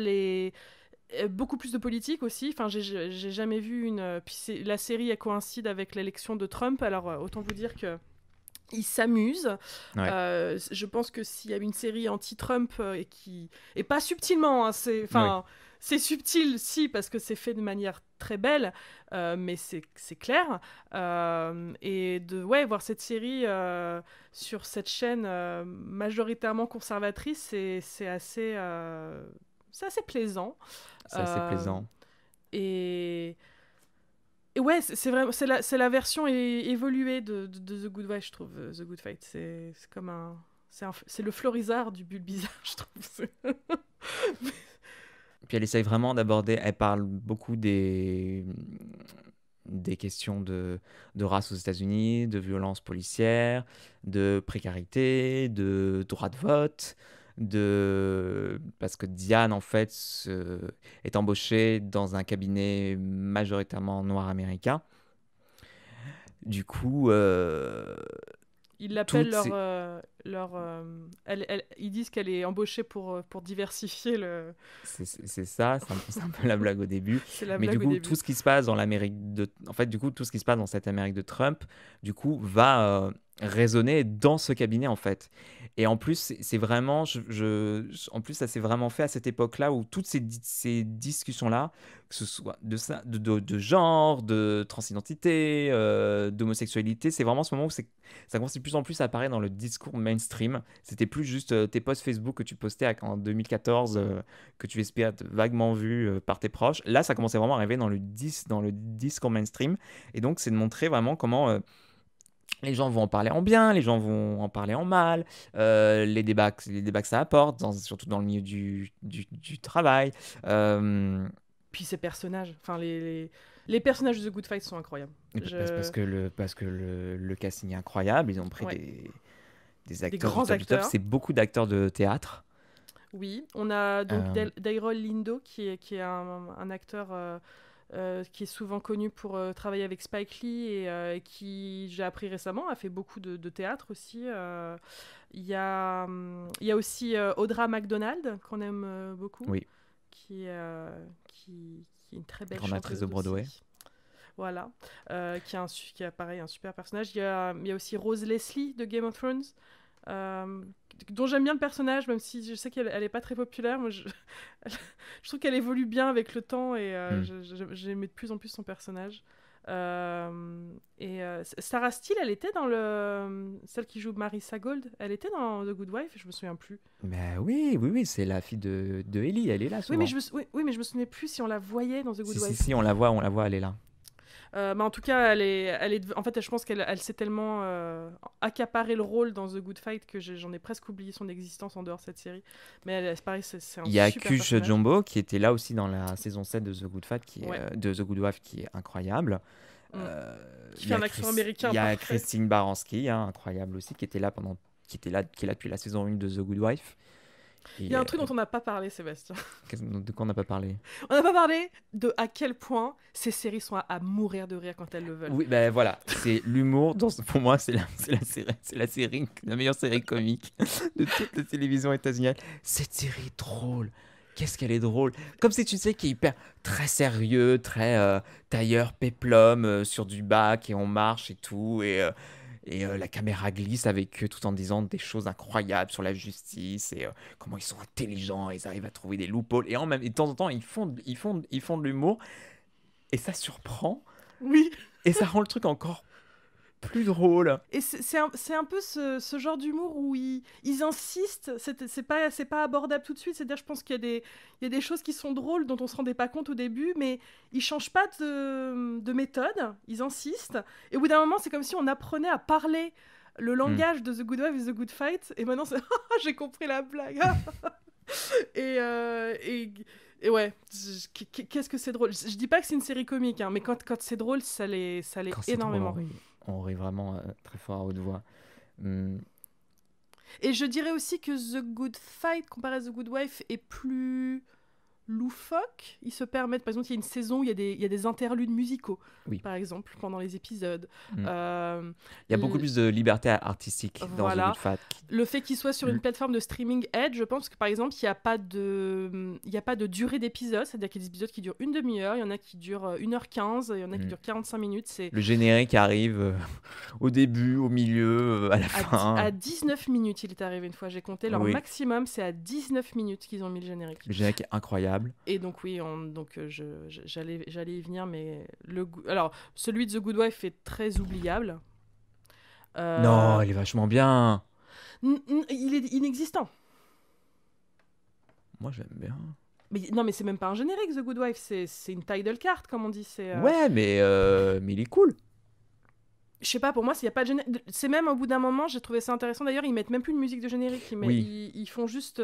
[SPEAKER 2] beaucoup plus de politique aussi. Enfin, j'ai jamais vu puis la série elle coïncide avec l'élection de Trump, alors autant vous dire que ils s'amusent. Ouais. Je pense que s'il y a une série anti-Trump et pas subtilement, c'est subtil, si, parce que c'est fait de manière très belle, mais c'est clair. Et voir cette série sur cette chaîne majoritairement conservatrice, c'est assez plaisant.
[SPEAKER 1] C'est assez plaisant.
[SPEAKER 2] Et ouais, c'est vraiment c'est la version évoluée de The Good Wife, je trouve. The Good Fight, c'est comme c'est le Florizard du bulle bizarre, je trouve.
[SPEAKER 1] Puis elle essaye vraiment d'aborder, elle parle beaucoup des questions de race aux États-Unis, de violence policière, de précarité, de droit de vote, parce que Diane en fait est embauchée dans un cabinet majoritairement noir américain. Du coup,
[SPEAKER 2] ils l'appellent ils disent qu'elle est embauchée pour diversifier le...
[SPEAKER 1] C'est ça, c'est un peu la blague au début.
[SPEAKER 2] Mais du coup,
[SPEAKER 1] tout ce qui se passe dans tout ce qui se passe dans cette Amérique de Trump, du coup, va résonner dans ce cabinet, en fait. Et en plus, c'est vraiment... en plus, ça s'est vraiment fait à cette époque-là où toutes ces discussions-là, que ce soit de genre, de transidentité, d'homosexualité, c'est vraiment ce moment où ça commence de plus en plus à apparaître dans le discours mainstream. C'était plus juste tes posts Facebook que tu postais en 2014, que tu espères être vaguement vu par tes proches. Là, ça commençait vraiment à arriver dans le discours mainstream. Et donc, c'est de montrer vraiment comment... les gens vont en parler en bien, les gens vont en parler en mal, les débats que ça apporte, surtout dans le milieu du travail.
[SPEAKER 2] Puis ces personnages, enfin les personnages de The Good Fight sont incroyables.
[SPEAKER 1] Parce que le casting est incroyable, ils ont pris des
[SPEAKER 2] des
[SPEAKER 1] acteurs
[SPEAKER 2] grands
[SPEAKER 1] du top du top.
[SPEAKER 2] acteurs.
[SPEAKER 1] C'est beaucoup d'acteurs de théâtre.
[SPEAKER 2] Oui, on a donc
[SPEAKER 1] Euh,
[SPEAKER 2] Daryl Lindo qui est un acteur qui est souvent connu pour travailler avec Spike Lee et qui, j'ai appris récemment, a fait beaucoup de théâtre aussi. Il y a aussi Audra McDonald, qu'on aime beaucoup,
[SPEAKER 1] oui,
[SPEAKER 2] qui est une très belle
[SPEAKER 1] grande actrice de
[SPEAKER 2] chanteuse
[SPEAKER 1] Broadway.
[SPEAKER 2] aussi. Voilà, qui a pareil un super personnage. Il y a aussi Rose Leslie de Game of Thrones, euh, dont j'aime bien le personnage, même si je sais qu'elle elle est pas très populaire. Moi, je trouve qu'elle évolue bien avec le temps et
[SPEAKER 1] Hmm.
[SPEAKER 2] j'aimais de plus en plus son personnage. Sarah Steele, elle était dans celle qui joue Marissa Gold, elle était dans The Good Wife, je me souviens plus.
[SPEAKER 1] Ben oui, c'est la fille de Ellie, elle est là
[SPEAKER 2] Oui, mais
[SPEAKER 1] souvent.
[SPEAKER 2] oui, mais je me souvenais plus si on la voyait dans The Good Wife.
[SPEAKER 1] Si, on la voit, elle est là.
[SPEAKER 2] Mais en tout cas, en fait, je pense qu'elle s'est tellement accaparé le rôle dans The Good Fight que j'en ai presque oublié son existence en dehors de cette série. Mais c'est pareil, c'est un
[SPEAKER 1] Il y a
[SPEAKER 2] super
[SPEAKER 1] Kush
[SPEAKER 2] personnage.
[SPEAKER 1] Jumbo qui était là aussi dans la saison 7 de The Good Fight,
[SPEAKER 2] Ouais.
[SPEAKER 1] de The Good Wife, qui est incroyable.
[SPEAKER 2] Mm. Qui
[SPEAKER 1] Il y
[SPEAKER 2] fait
[SPEAKER 1] a
[SPEAKER 2] un accent américain
[SPEAKER 1] Il y a
[SPEAKER 2] parfait.
[SPEAKER 1] Christine Baranski, hein, incroyable aussi, qui est là depuis la saison 1 de The Good Wife.
[SPEAKER 2] Il y a un truc dont on n'a pas parlé, Sébastien.
[SPEAKER 1] De quoi on n'a pas parlé?
[SPEAKER 2] On n'a pas parlé de à quel point ces séries sont à mourir de rire quand elles le veulent.
[SPEAKER 1] Oui, ben voilà, c'est l'humour. Pour moi, c'est la meilleure série comique de toute la télévision états-unienne. Cette série est drôle. Qu'est-ce qu'elle est drôle. Comme si tu sais, qui est hyper très sérieux, très tailleur, péplum, sur du bac, et on marche et tout. Et la caméra glisse avec eux tout en disant des choses incroyables sur la justice et comment ils sont intelligents, ils arrivent à trouver des loopholes. Et de temps en temps, ils font de l'humour et ça surprend.
[SPEAKER 2] Oui.
[SPEAKER 1] Et ça rend le truc encore plus drôle.
[SPEAKER 2] Et c'est un peu ce genre d'humour où ils insistent, c'est pas abordable tout de suite, c'est-à-dire je pense qu'il y a des choses qui sont drôles dont on se rendait pas compte au début, mais ils changent pas de méthode, ils insistent, et au bout d'un moment c'est comme si on apprenait à parler le langage de The Good Wife et The Good Fight, et maintenant c'est j'ai compris la blague. Et ouais, qu'est-ce que c'est drôle. Je dis pas que c'est une série comique, hein, mais quand c'est drôle, ça l'est
[SPEAKER 1] Quand c'est
[SPEAKER 2] énormément.
[SPEAKER 1] drôle, on rit vraiment très fort à haute voix.
[SPEAKER 2] Et je dirais aussi que The Good Fight, comparé à The Good Wife, est plus loufoque. Ils se permettent, par exemple, il y a une saison où il y a des interludes musicaux,
[SPEAKER 1] Oui.
[SPEAKER 2] par exemple, pendant les épisodes.
[SPEAKER 1] Il y a beaucoup plus de liberté artistique dans
[SPEAKER 2] Voilà.
[SPEAKER 1] The Good Fight.
[SPEAKER 2] Le fait qu'il soit sur une plateforme de streaming Edge, je pense que par exemple, il n'y a pas de durée d'épisode, c'est-à-dire qu'il y a des épisodes qui durent une demi-heure, il y en a qui durent 1h15, il y en a qui durent 45 minutes.
[SPEAKER 1] Le générique arrive au début, au milieu, à la fin.
[SPEAKER 2] À 19 minutes, il est arrivé une fois, j'ai compté. Leur maximum, c'est à 19 minutes qu'ils ont mis le générique.
[SPEAKER 1] Le générique est incroyable.
[SPEAKER 2] Et donc oui, j'allais y venir, mais alors celui de The Good Wife est très oubliable.
[SPEAKER 1] Non, il est vachement bien.
[SPEAKER 2] Il est inexistant.
[SPEAKER 1] Moi, j'aime bien.
[SPEAKER 2] Mais non, mais c'est même pas un générique, The Good Wife, c'est une title card, comme on dit.
[SPEAKER 1] Ouais, mais il est cool.
[SPEAKER 2] Je sais pas, pour moi, s'il y a pas de générique, c'est même au bout d'un moment, j'ai trouvé ça intéressant. D'ailleurs, ils mettent même plus de musique de générique, ils font juste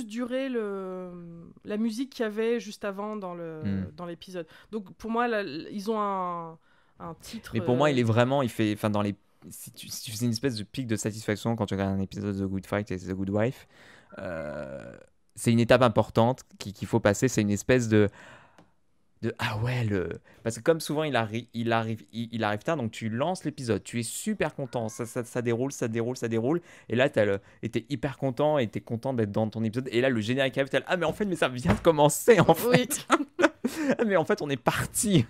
[SPEAKER 2] durer la musique qu'il y avait juste avant dans l'épisode. Donc pour moi, là, ils ont un titre.
[SPEAKER 1] Mais pour moi, il est vraiment, si tu faisais une espèce de pic de satisfaction quand tu regardes un épisode de The Good Fight et The Good Wife, c'est une étape importante qu'il faut passer. C'est une espèce de ah ouais, parce que comme souvent il arrive tard, donc tu lances l'épisode, tu es super content, ça déroule, et là t'es hyper content et t'es content d'être dans ton épisode, et là le générique arrive, ah mais en fait, mais ça vient de commencer en fait. Mais en fait on est parti.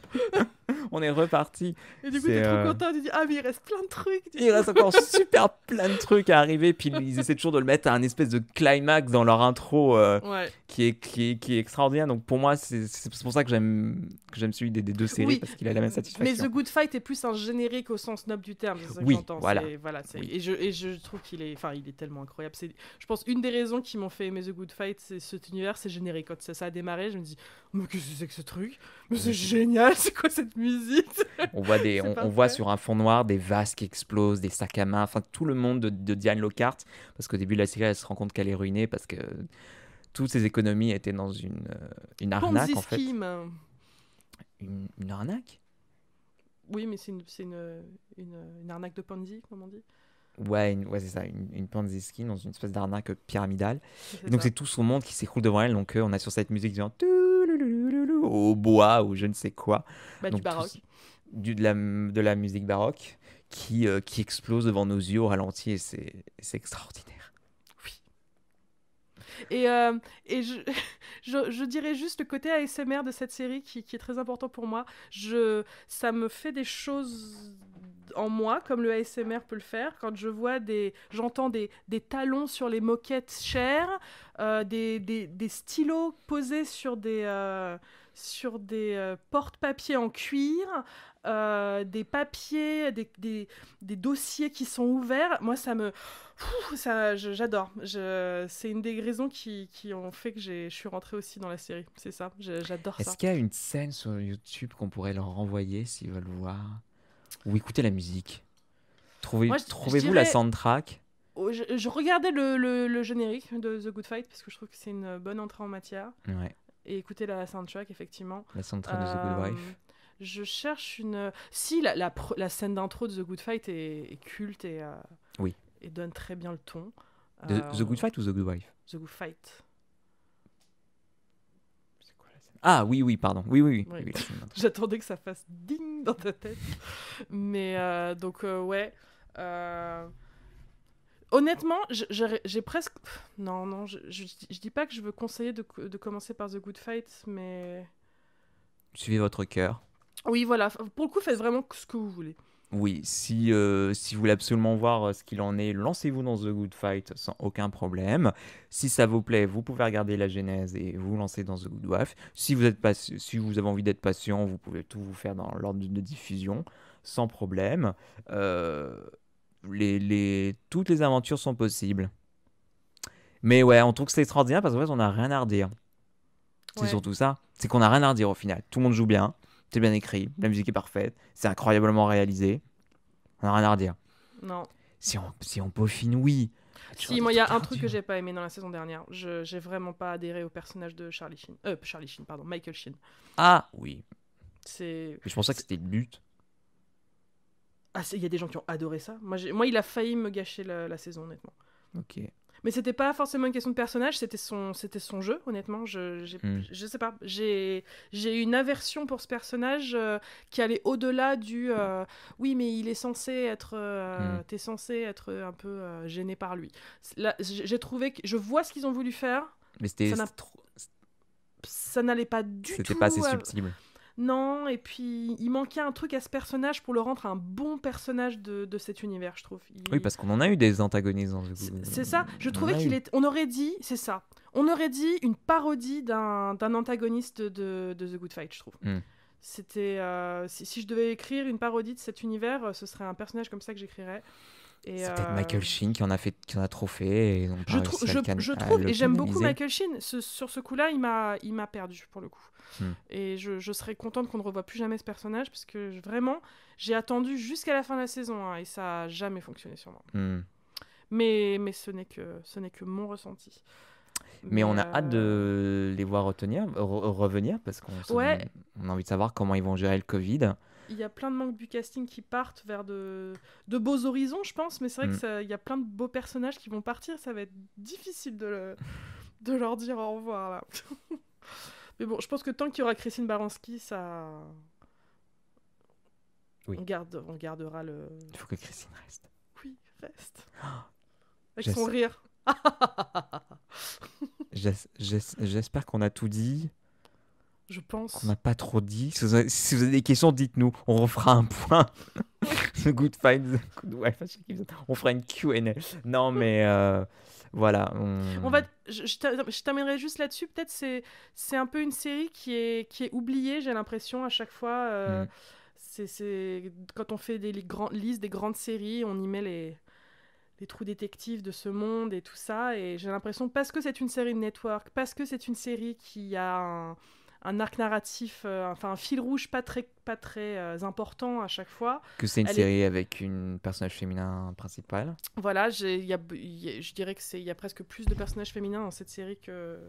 [SPEAKER 1] On est reparti.
[SPEAKER 2] Et du coup, t'es trop content, tu dis, ah mais il reste plein de trucs.
[SPEAKER 1] Il reste encore super plein de trucs à arriver, puis ils essaient toujours de le mettre à un espèce de climax dans leur intro qui est extraordinaire. Donc pour moi, c'est pour ça que j'aime celui des deux séries, parce qu'il a la même satisfaction.
[SPEAKER 2] Mais The Good Fight est plus un générique au sens noble du terme, c'est ça que j'entends.
[SPEAKER 1] Voilà.
[SPEAKER 2] Et je trouve qu'il est tellement incroyable. Je pense une des raisons qui m'ont fait aimer The Good Fight, c'est cet univers, c'est générique. Quand ça a démarré, je me dis, mais qu'est-ce que c'est que ce truc? Mais c'est génial, c'est quoi cette musique?
[SPEAKER 1] On voit sur un fond noir des vases qui explosent, des sacs à main, enfin tout le monde de Diane Lockhart, parce qu'au début de la série, elle se rend compte qu'elle est ruinée parce que toutes ses économies étaient dans une arnaque.
[SPEAKER 2] Ponzi
[SPEAKER 1] en fait.
[SPEAKER 2] scheme.
[SPEAKER 1] Une arnaque?
[SPEAKER 2] Oui, mais c'est une arnaque de Ponzi, comme on dit.
[SPEAKER 1] Ouais, c'est ça, une Ponzi scheme dans une espèce d'arnaque pyramidale.
[SPEAKER 2] C'est
[SPEAKER 1] Et donc
[SPEAKER 2] ça.
[SPEAKER 1] c'est tout son monde qui s'écroule devant elle. Donc on a sur cette musique genre touloulouloulou au bois ou je ne sais quoi.
[SPEAKER 2] Bah, du
[SPEAKER 1] Donc
[SPEAKER 2] baroque.
[SPEAKER 1] de la musique baroque qui explose devant nos yeux au ralenti et c'est extraordinaire.
[SPEAKER 2] Et, je dirais juste le côté ASMR de cette série qui est très important pour moi. Ça me fait des choses en moi, comme le ASMR peut le faire. Quand j'entends des talons sur les moquettes chères, des stylos posés sur des porte-papiers en cuir, des papiers, des dossiers qui sont ouverts. Moi, j'adore. C'est une des raisons qui ont fait que je suis rentrée aussi dans la série. C'est ça, j'adore ça.
[SPEAKER 1] Est-ce qu'il y a une scène sur YouTube qu'on pourrait leur renvoyer s'ils veulent voir ou écouter la musique?
[SPEAKER 2] Moi, je
[SPEAKER 1] Trouvez-vous la
[SPEAKER 2] dirais,
[SPEAKER 1] soundtrack?
[SPEAKER 2] je regardais le générique de The Good Fight parce que je trouve que c'est une bonne entrée en matière.
[SPEAKER 1] Ouais,
[SPEAKER 2] Et écouter la soundtrack, effectivement.
[SPEAKER 1] la soundtrack de The Good
[SPEAKER 2] Euh,
[SPEAKER 1] Wife.
[SPEAKER 2] je cherche une. Si, la scène d'intro de The Good Fight est culte
[SPEAKER 1] Oui.
[SPEAKER 2] et donne très bien le ton.
[SPEAKER 1] The Good Fight ou The Good Wife?
[SPEAKER 2] The Good Fight.
[SPEAKER 1] C'est quoi la scène? Ah oui, pardon. Oui,
[SPEAKER 2] Oui.
[SPEAKER 1] la scène d'intro.
[SPEAKER 2] J'attendais que ça fasse ding dans ta tête. Mais donc, ouais. Honnêtement, j'ai presque. Non, je dis pas que je veux conseiller de commencer par The Good Fight, mais.
[SPEAKER 1] Suivez votre cœur.
[SPEAKER 2] Oui, voilà. Pour le coup, faites vraiment ce que vous voulez.
[SPEAKER 1] Oui, si vous voulez absolument voir ce qu'il en est, lancez-vous dans The Good Fight sans aucun problème. Si ça vous plaît, vous pouvez regarder la genèse et vous lancer dans The Good Wife. Si vous avez envie d'être patient, vous pouvez tout vous faire dans l'ordre de diffusion sans problème. Toutes les aventures sont possibles. Mais ouais, on trouve que c'est extraordinaire parce qu'en fait, on n'a rien à redire. C'est
[SPEAKER 2] Ouais.
[SPEAKER 1] surtout ça. C'est qu'on n'a rien à redire au final. Tout le monde joue bien, c'est bien écrit, la musique est parfaite, c'est incroyablement réalisé. On n'a rien à redire.
[SPEAKER 2] Non.
[SPEAKER 1] Si on peaufine, oui.
[SPEAKER 2] Si, moi, il y a un truc que j'ai pas aimé dans la saison dernière. J'ai vraiment pas adhéré au personnage de Charlie Sheen. Charlie Sheen, pardon, Michael Sheen.
[SPEAKER 1] Ah oui.
[SPEAKER 2] C'est.
[SPEAKER 1] Mais je pensais que c'était le but.
[SPEAKER 2] Ah, il y a des gens qui ont adoré ça. Moi, il a failli me gâcher la saison, honnêtement.
[SPEAKER 1] Ok.
[SPEAKER 2] Mais c'était pas forcément une question de personnage, c'était son jeu, honnêtement. Je sais pas. J'ai eu une aversion pour ce personnage qui allait au-delà du. Oui, mais il est censé être. T'es censé être un peu gêné par lui. Là, j'ai trouvé que. Je vois ce qu'ils ont voulu faire.
[SPEAKER 1] Mais c'était
[SPEAKER 2] Ça n'allait pas du tout.
[SPEAKER 1] c'était pas assez subtil.
[SPEAKER 2] Non, et puis il manquait un truc à ce personnage pour le rendre un bon personnage de cet univers, je trouve.
[SPEAKER 1] Oui, parce qu'on en a eu des antagonistes dans
[SPEAKER 2] C'est ça, je
[SPEAKER 1] on
[SPEAKER 2] trouvais
[SPEAKER 1] en a
[SPEAKER 2] qu'il
[SPEAKER 1] eu.
[SPEAKER 2] est. On aurait dit, c'est ça. On aurait dit une parodie d'un antagoniste de The Good Fight, je trouve. C'était. Si je devais écrire une parodie de cet univers, ce serait un personnage comme ça que j'écrirais.
[SPEAKER 1] C'est peut-être Michael Sheen qui en a trop fait. Et ils ont pas réussi à
[SPEAKER 2] je
[SPEAKER 1] à
[SPEAKER 2] trouve,
[SPEAKER 1] le
[SPEAKER 2] et j'aime beaucoup
[SPEAKER 1] canoniser.
[SPEAKER 2] Michael Sheen, sur ce coup-là, il m'a perdu pour le coup. Et je serais contente qu'on ne revoie plus jamais ce personnage parce que vraiment, j'ai attendu jusqu'à la fin de la saison et ça a jamais fonctionné sur moi. Mais ce n'est que mon ressenti.
[SPEAKER 1] Mais on a hâte de les voir revenir parce qu'on on a envie de savoir comment ils vont gérer le Covid.
[SPEAKER 2] Il y a plein de membres du casting qui partent vers de beaux horizons, je pense, mais c'est vrai qu'il y a plein de beaux personnages qui vont partir. Ça va être difficile de leur dire au revoir, là. Mais bon, je pense que tant qu'il y aura Christine Baranski, ça...
[SPEAKER 1] Oui.
[SPEAKER 2] On gardera le...
[SPEAKER 1] Il faut que Christine reste.
[SPEAKER 2] Oui, reste. Avec
[SPEAKER 1] J'espère-
[SPEAKER 2] son rire.
[SPEAKER 1] J'espère qu'on a tout dit,
[SPEAKER 2] Je pense.
[SPEAKER 1] qu'on n'a pas trop dit. Si vous avez des questions, dites-nous. On refera un point. The Good Fight, The Good Wife. À chaque épisode. On fera une Q&A. Non, mais voilà.
[SPEAKER 2] Je t'amènerai juste là-dessus. Peut-être c'est un peu une série qui est oubliée, j'ai l'impression, à chaque fois. Quand on fait des listes des grandes séries, on y met les trous détectives de ce monde et tout ça. Et j'ai l'impression, parce que c'est une série de network, parce que c'est une série qui a un arc narratif, un fil rouge pas très important à chaque fois.
[SPEAKER 1] Que c'est une série avec une personnage féminin principal.
[SPEAKER 2] Voilà, je dirais qu'il y a presque plus de personnages féminins dans cette série que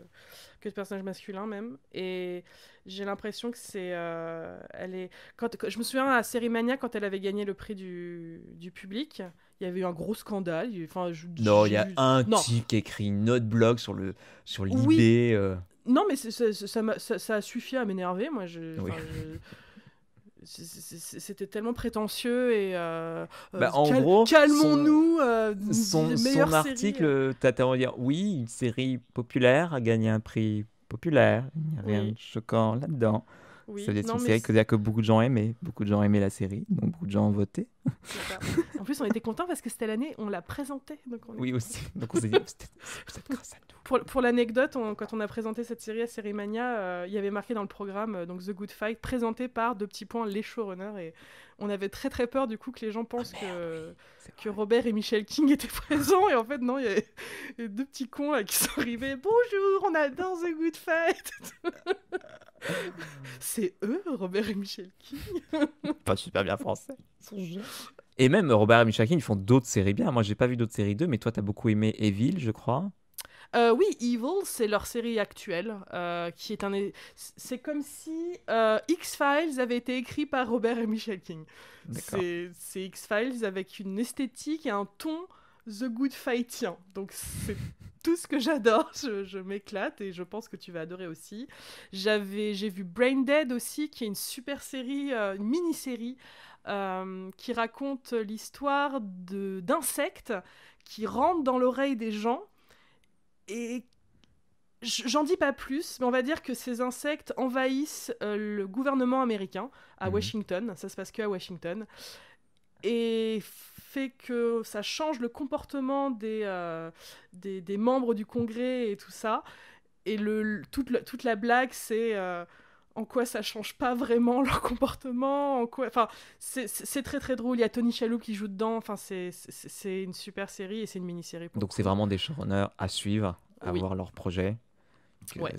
[SPEAKER 2] de personnages masculins même. Et j'ai l'impression que c'est... je me souviens à la série Mania, quand elle avait gagné le prix du public, il il y avait eu un gros scandale. Enfin,
[SPEAKER 1] Non, il y a un
[SPEAKER 2] Non.
[SPEAKER 1] type qui a écrit une autre blog sur l'IB.
[SPEAKER 2] Oui. Non, mais ça a suffi à m'énerver. Moi,
[SPEAKER 1] Oui.
[SPEAKER 2] c'était tellement prétentieux et
[SPEAKER 1] En gros,
[SPEAKER 2] calmons-nous.
[SPEAKER 1] son
[SPEAKER 2] meilleure série.
[SPEAKER 1] article, t'as tendance à dire oui, une série populaire a gagné un prix populaire. Il n'y a rien
[SPEAKER 2] Oui.
[SPEAKER 1] de choquant là-dedans.
[SPEAKER 2] Oui.
[SPEAKER 1] Ça veut dire
[SPEAKER 2] Non,
[SPEAKER 1] une
[SPEAKER 2] mais
[SPEAKER 1] série que beaucoup de gens aimaient. Beaucoup de gens aimaient la série, donc beaucoup de gens ont voté.
[SPEAKER 2] c'est ça. En plus, on était contents parce que c'était l'année, on l'a présenté. Donc
[SPEAKER 1] Oui, aussi. Donc on s'est dit, c'est peut-être grâce à nous.
[SPEAKER 2] Pour l'anecdote, quand on a présenté cette série à Sérimania, il y avait marqué dans le programme donc The Good Fight, présenté par les showrunners. Et on avait très très peur du coup que les gens pensent que Robert et Michel King étaient présents. Et en fait, non, il y avait deux petits cons là, qui sont arrivés. Bonjour, on adore The Good Fight. C'est eux, Robert et Michel King.
[SPEAKER 1] Pas super bien français. Et même Robert et Michel King, ils font d'autres séries bien. Moi, j'ai pas vu d'autres séries d'eux, mais toi, t'as beaucoup aimé Evil, je crois.
[SPEAKER 2] Oui, Evil, c'est leur série actuelle, qui est c'est comme si X-Files avait été écrit par Robert et Michel King.
[SPEAKER 1] D'accord.
[SPEAKER 2] C'est X-Files avec une esthétique et un ton The Good Fightien. Donc c'est tout ce que j'adore, je m'éclate et je pense que tu vas adorer aussi. J'ai vu Brain Dead aussi, qui est une super série, une mini-série, qui raconte l'histoire d'insectes qui rentrent dans l'oreille des gens. Et j'en dis pas plus, mais on va dire que ces insectes envahissent le gouvernement américain à Washington. Ça se passe que à Washington. Et fait que ça change le comportement des membres du Congrès et tout ça. Et toute la blague, c'est en quoi ça change pas vraiment leur comportement, enfin, c'est très très drôle. Il y a Tony Shalhoub qui joue dedans. Enfin, c'est une super série et c'est une mini-série.
[SPEAKER 1] Donc c'est vraiment des showrunners à suivre, à
[SPEAKER 2] Oui.
[SPEAKER 1] voir leur projet.
[SPEAKER 2] Ouais.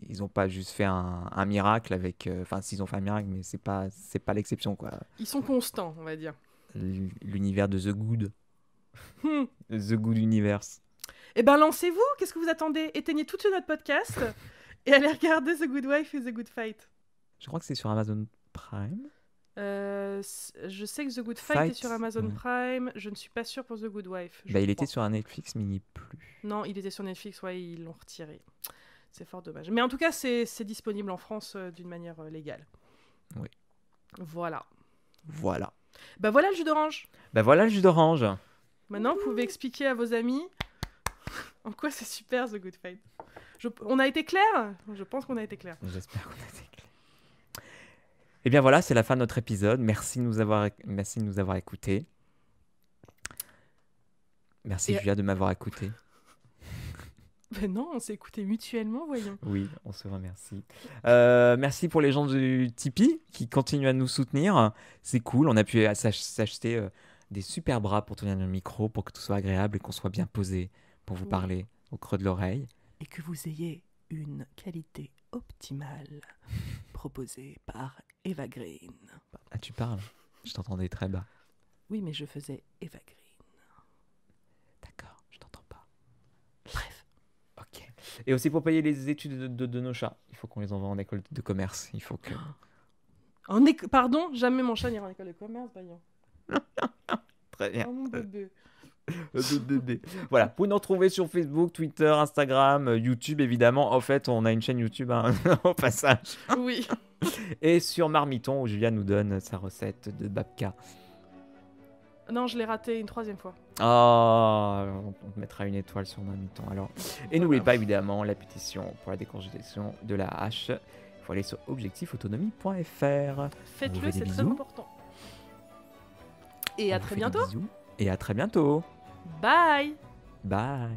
[SPEAKER 1] Ils n'ont pas juste fait un miracle avec... Enfin, s'ils ont fait un miracle, mais c'est pas l'exception, quoi.
[SPEAKER 2] Ils sont constants, on va dire.
[SPEAKER 1] L'univers de The Good. The Good Universe.
[SPEAKER 2] Eh ben, lancez-vous. Qu'est-ce que vous attendez? Éteignez tout de suite notre podcast et allez regarder The Good Wife et The Good Fight.
[SPEAKER 1] Je crois que c'est sur Amazon Prime.
[SPEAKER 2] Je sais que The Good Fight est sur Amazon Prime. Je ne suis pas sûre pour The Good Wife.
[SPEAKER 1] Il était sur un Netflix, mais il n'y est plus.
[SPEAKER 2] Non, il était sur Netflix, ouais, ils l'ont retiré. C'est fort dommage. Mais en tout cas, c'est disponible en France d'une manière légale.
[SPEAKER 1] Oui.
[SPEAKER 2] Voilà.
[SPEAKER 1] Voilà.
[SPEAKER 2] Bah voilà le jus d'orange.
[SPEAKER 1] Bah voilà le jus d'orange.
[SPEAKER 2] Maintenant, vous pouvez expliquer à vos amis en quoi c'est super The Good Fight. On a été clair? Je pense qu'on a été clair.
[SPEAKER 1] J'espère qu'on a été clair. Et bien voilà, c'est la fin de notre épisode. Merci de nous avoir écoutés. Merci Julia de m'avoir écouté.
[SPEAKER 2] Ben non, on s'est écoutés mutuellement, voyons.
[SPEAKER 1] Oui, on se remercie. Merci pour les gens du Tipeee qui continuent à nous soutenir. C'est cool, on a pu s'acheter des super bras pour tenir le micro, pour que tout soit agréable et qu'on soit bien posé pour vous parler au creux de l'oreille.
[SPEAKER 2] Et que vous ayez une qualité optimale proposée par Eva Green.
[SPEAKER 1] Ah, tu parles? Je t'entendais très bas.
[SPEAKER 2] Oui, mais je faisais Eva Green.
[SPEAKER 1] D'accord, je t'entends pas.
[SPEAKER 2] Bref.
[SPEAKER 1] Ok. Et aussi pour payer les études de nos chats, il faut qu'on les envoie en école de commerce. Il faut que...
[SPEAKER 2] Pardon, jamais mon chat n'ira en école de commerce, voyons.
[SPEAKER 1] Très bien.
[SPEAKER 2] Oh, mon bébé.
[SPEAKER 1] Voilà, vous nous retrouvez sur Facebook, Twitter, Instagram, YouTube évidemment. En fait, on a une chaîne YouTube au passage.
[SPEAKER 2] Oui.
[SPEAKER 1] Et sur Marmiton où Julia nous donne sa recette de babka.
[SPEAKER 2] Non, je l'ai raté une 3e fois.
[SPEAKER 1] Oh, on te mettra une étoile sur Marmiton alors. Et n'oubliez pas évidemment la pétition pour la décongélation de la hache. Il faut aller sur objectifautonomie.fr.
[SPEAKER 2] Faites-le, c'est très important. Et à très bientôt.
[SPEAKER 1] Et à très bientôt.
[SPEAKER 2] Bye.
[SPEAKER 1] Bye.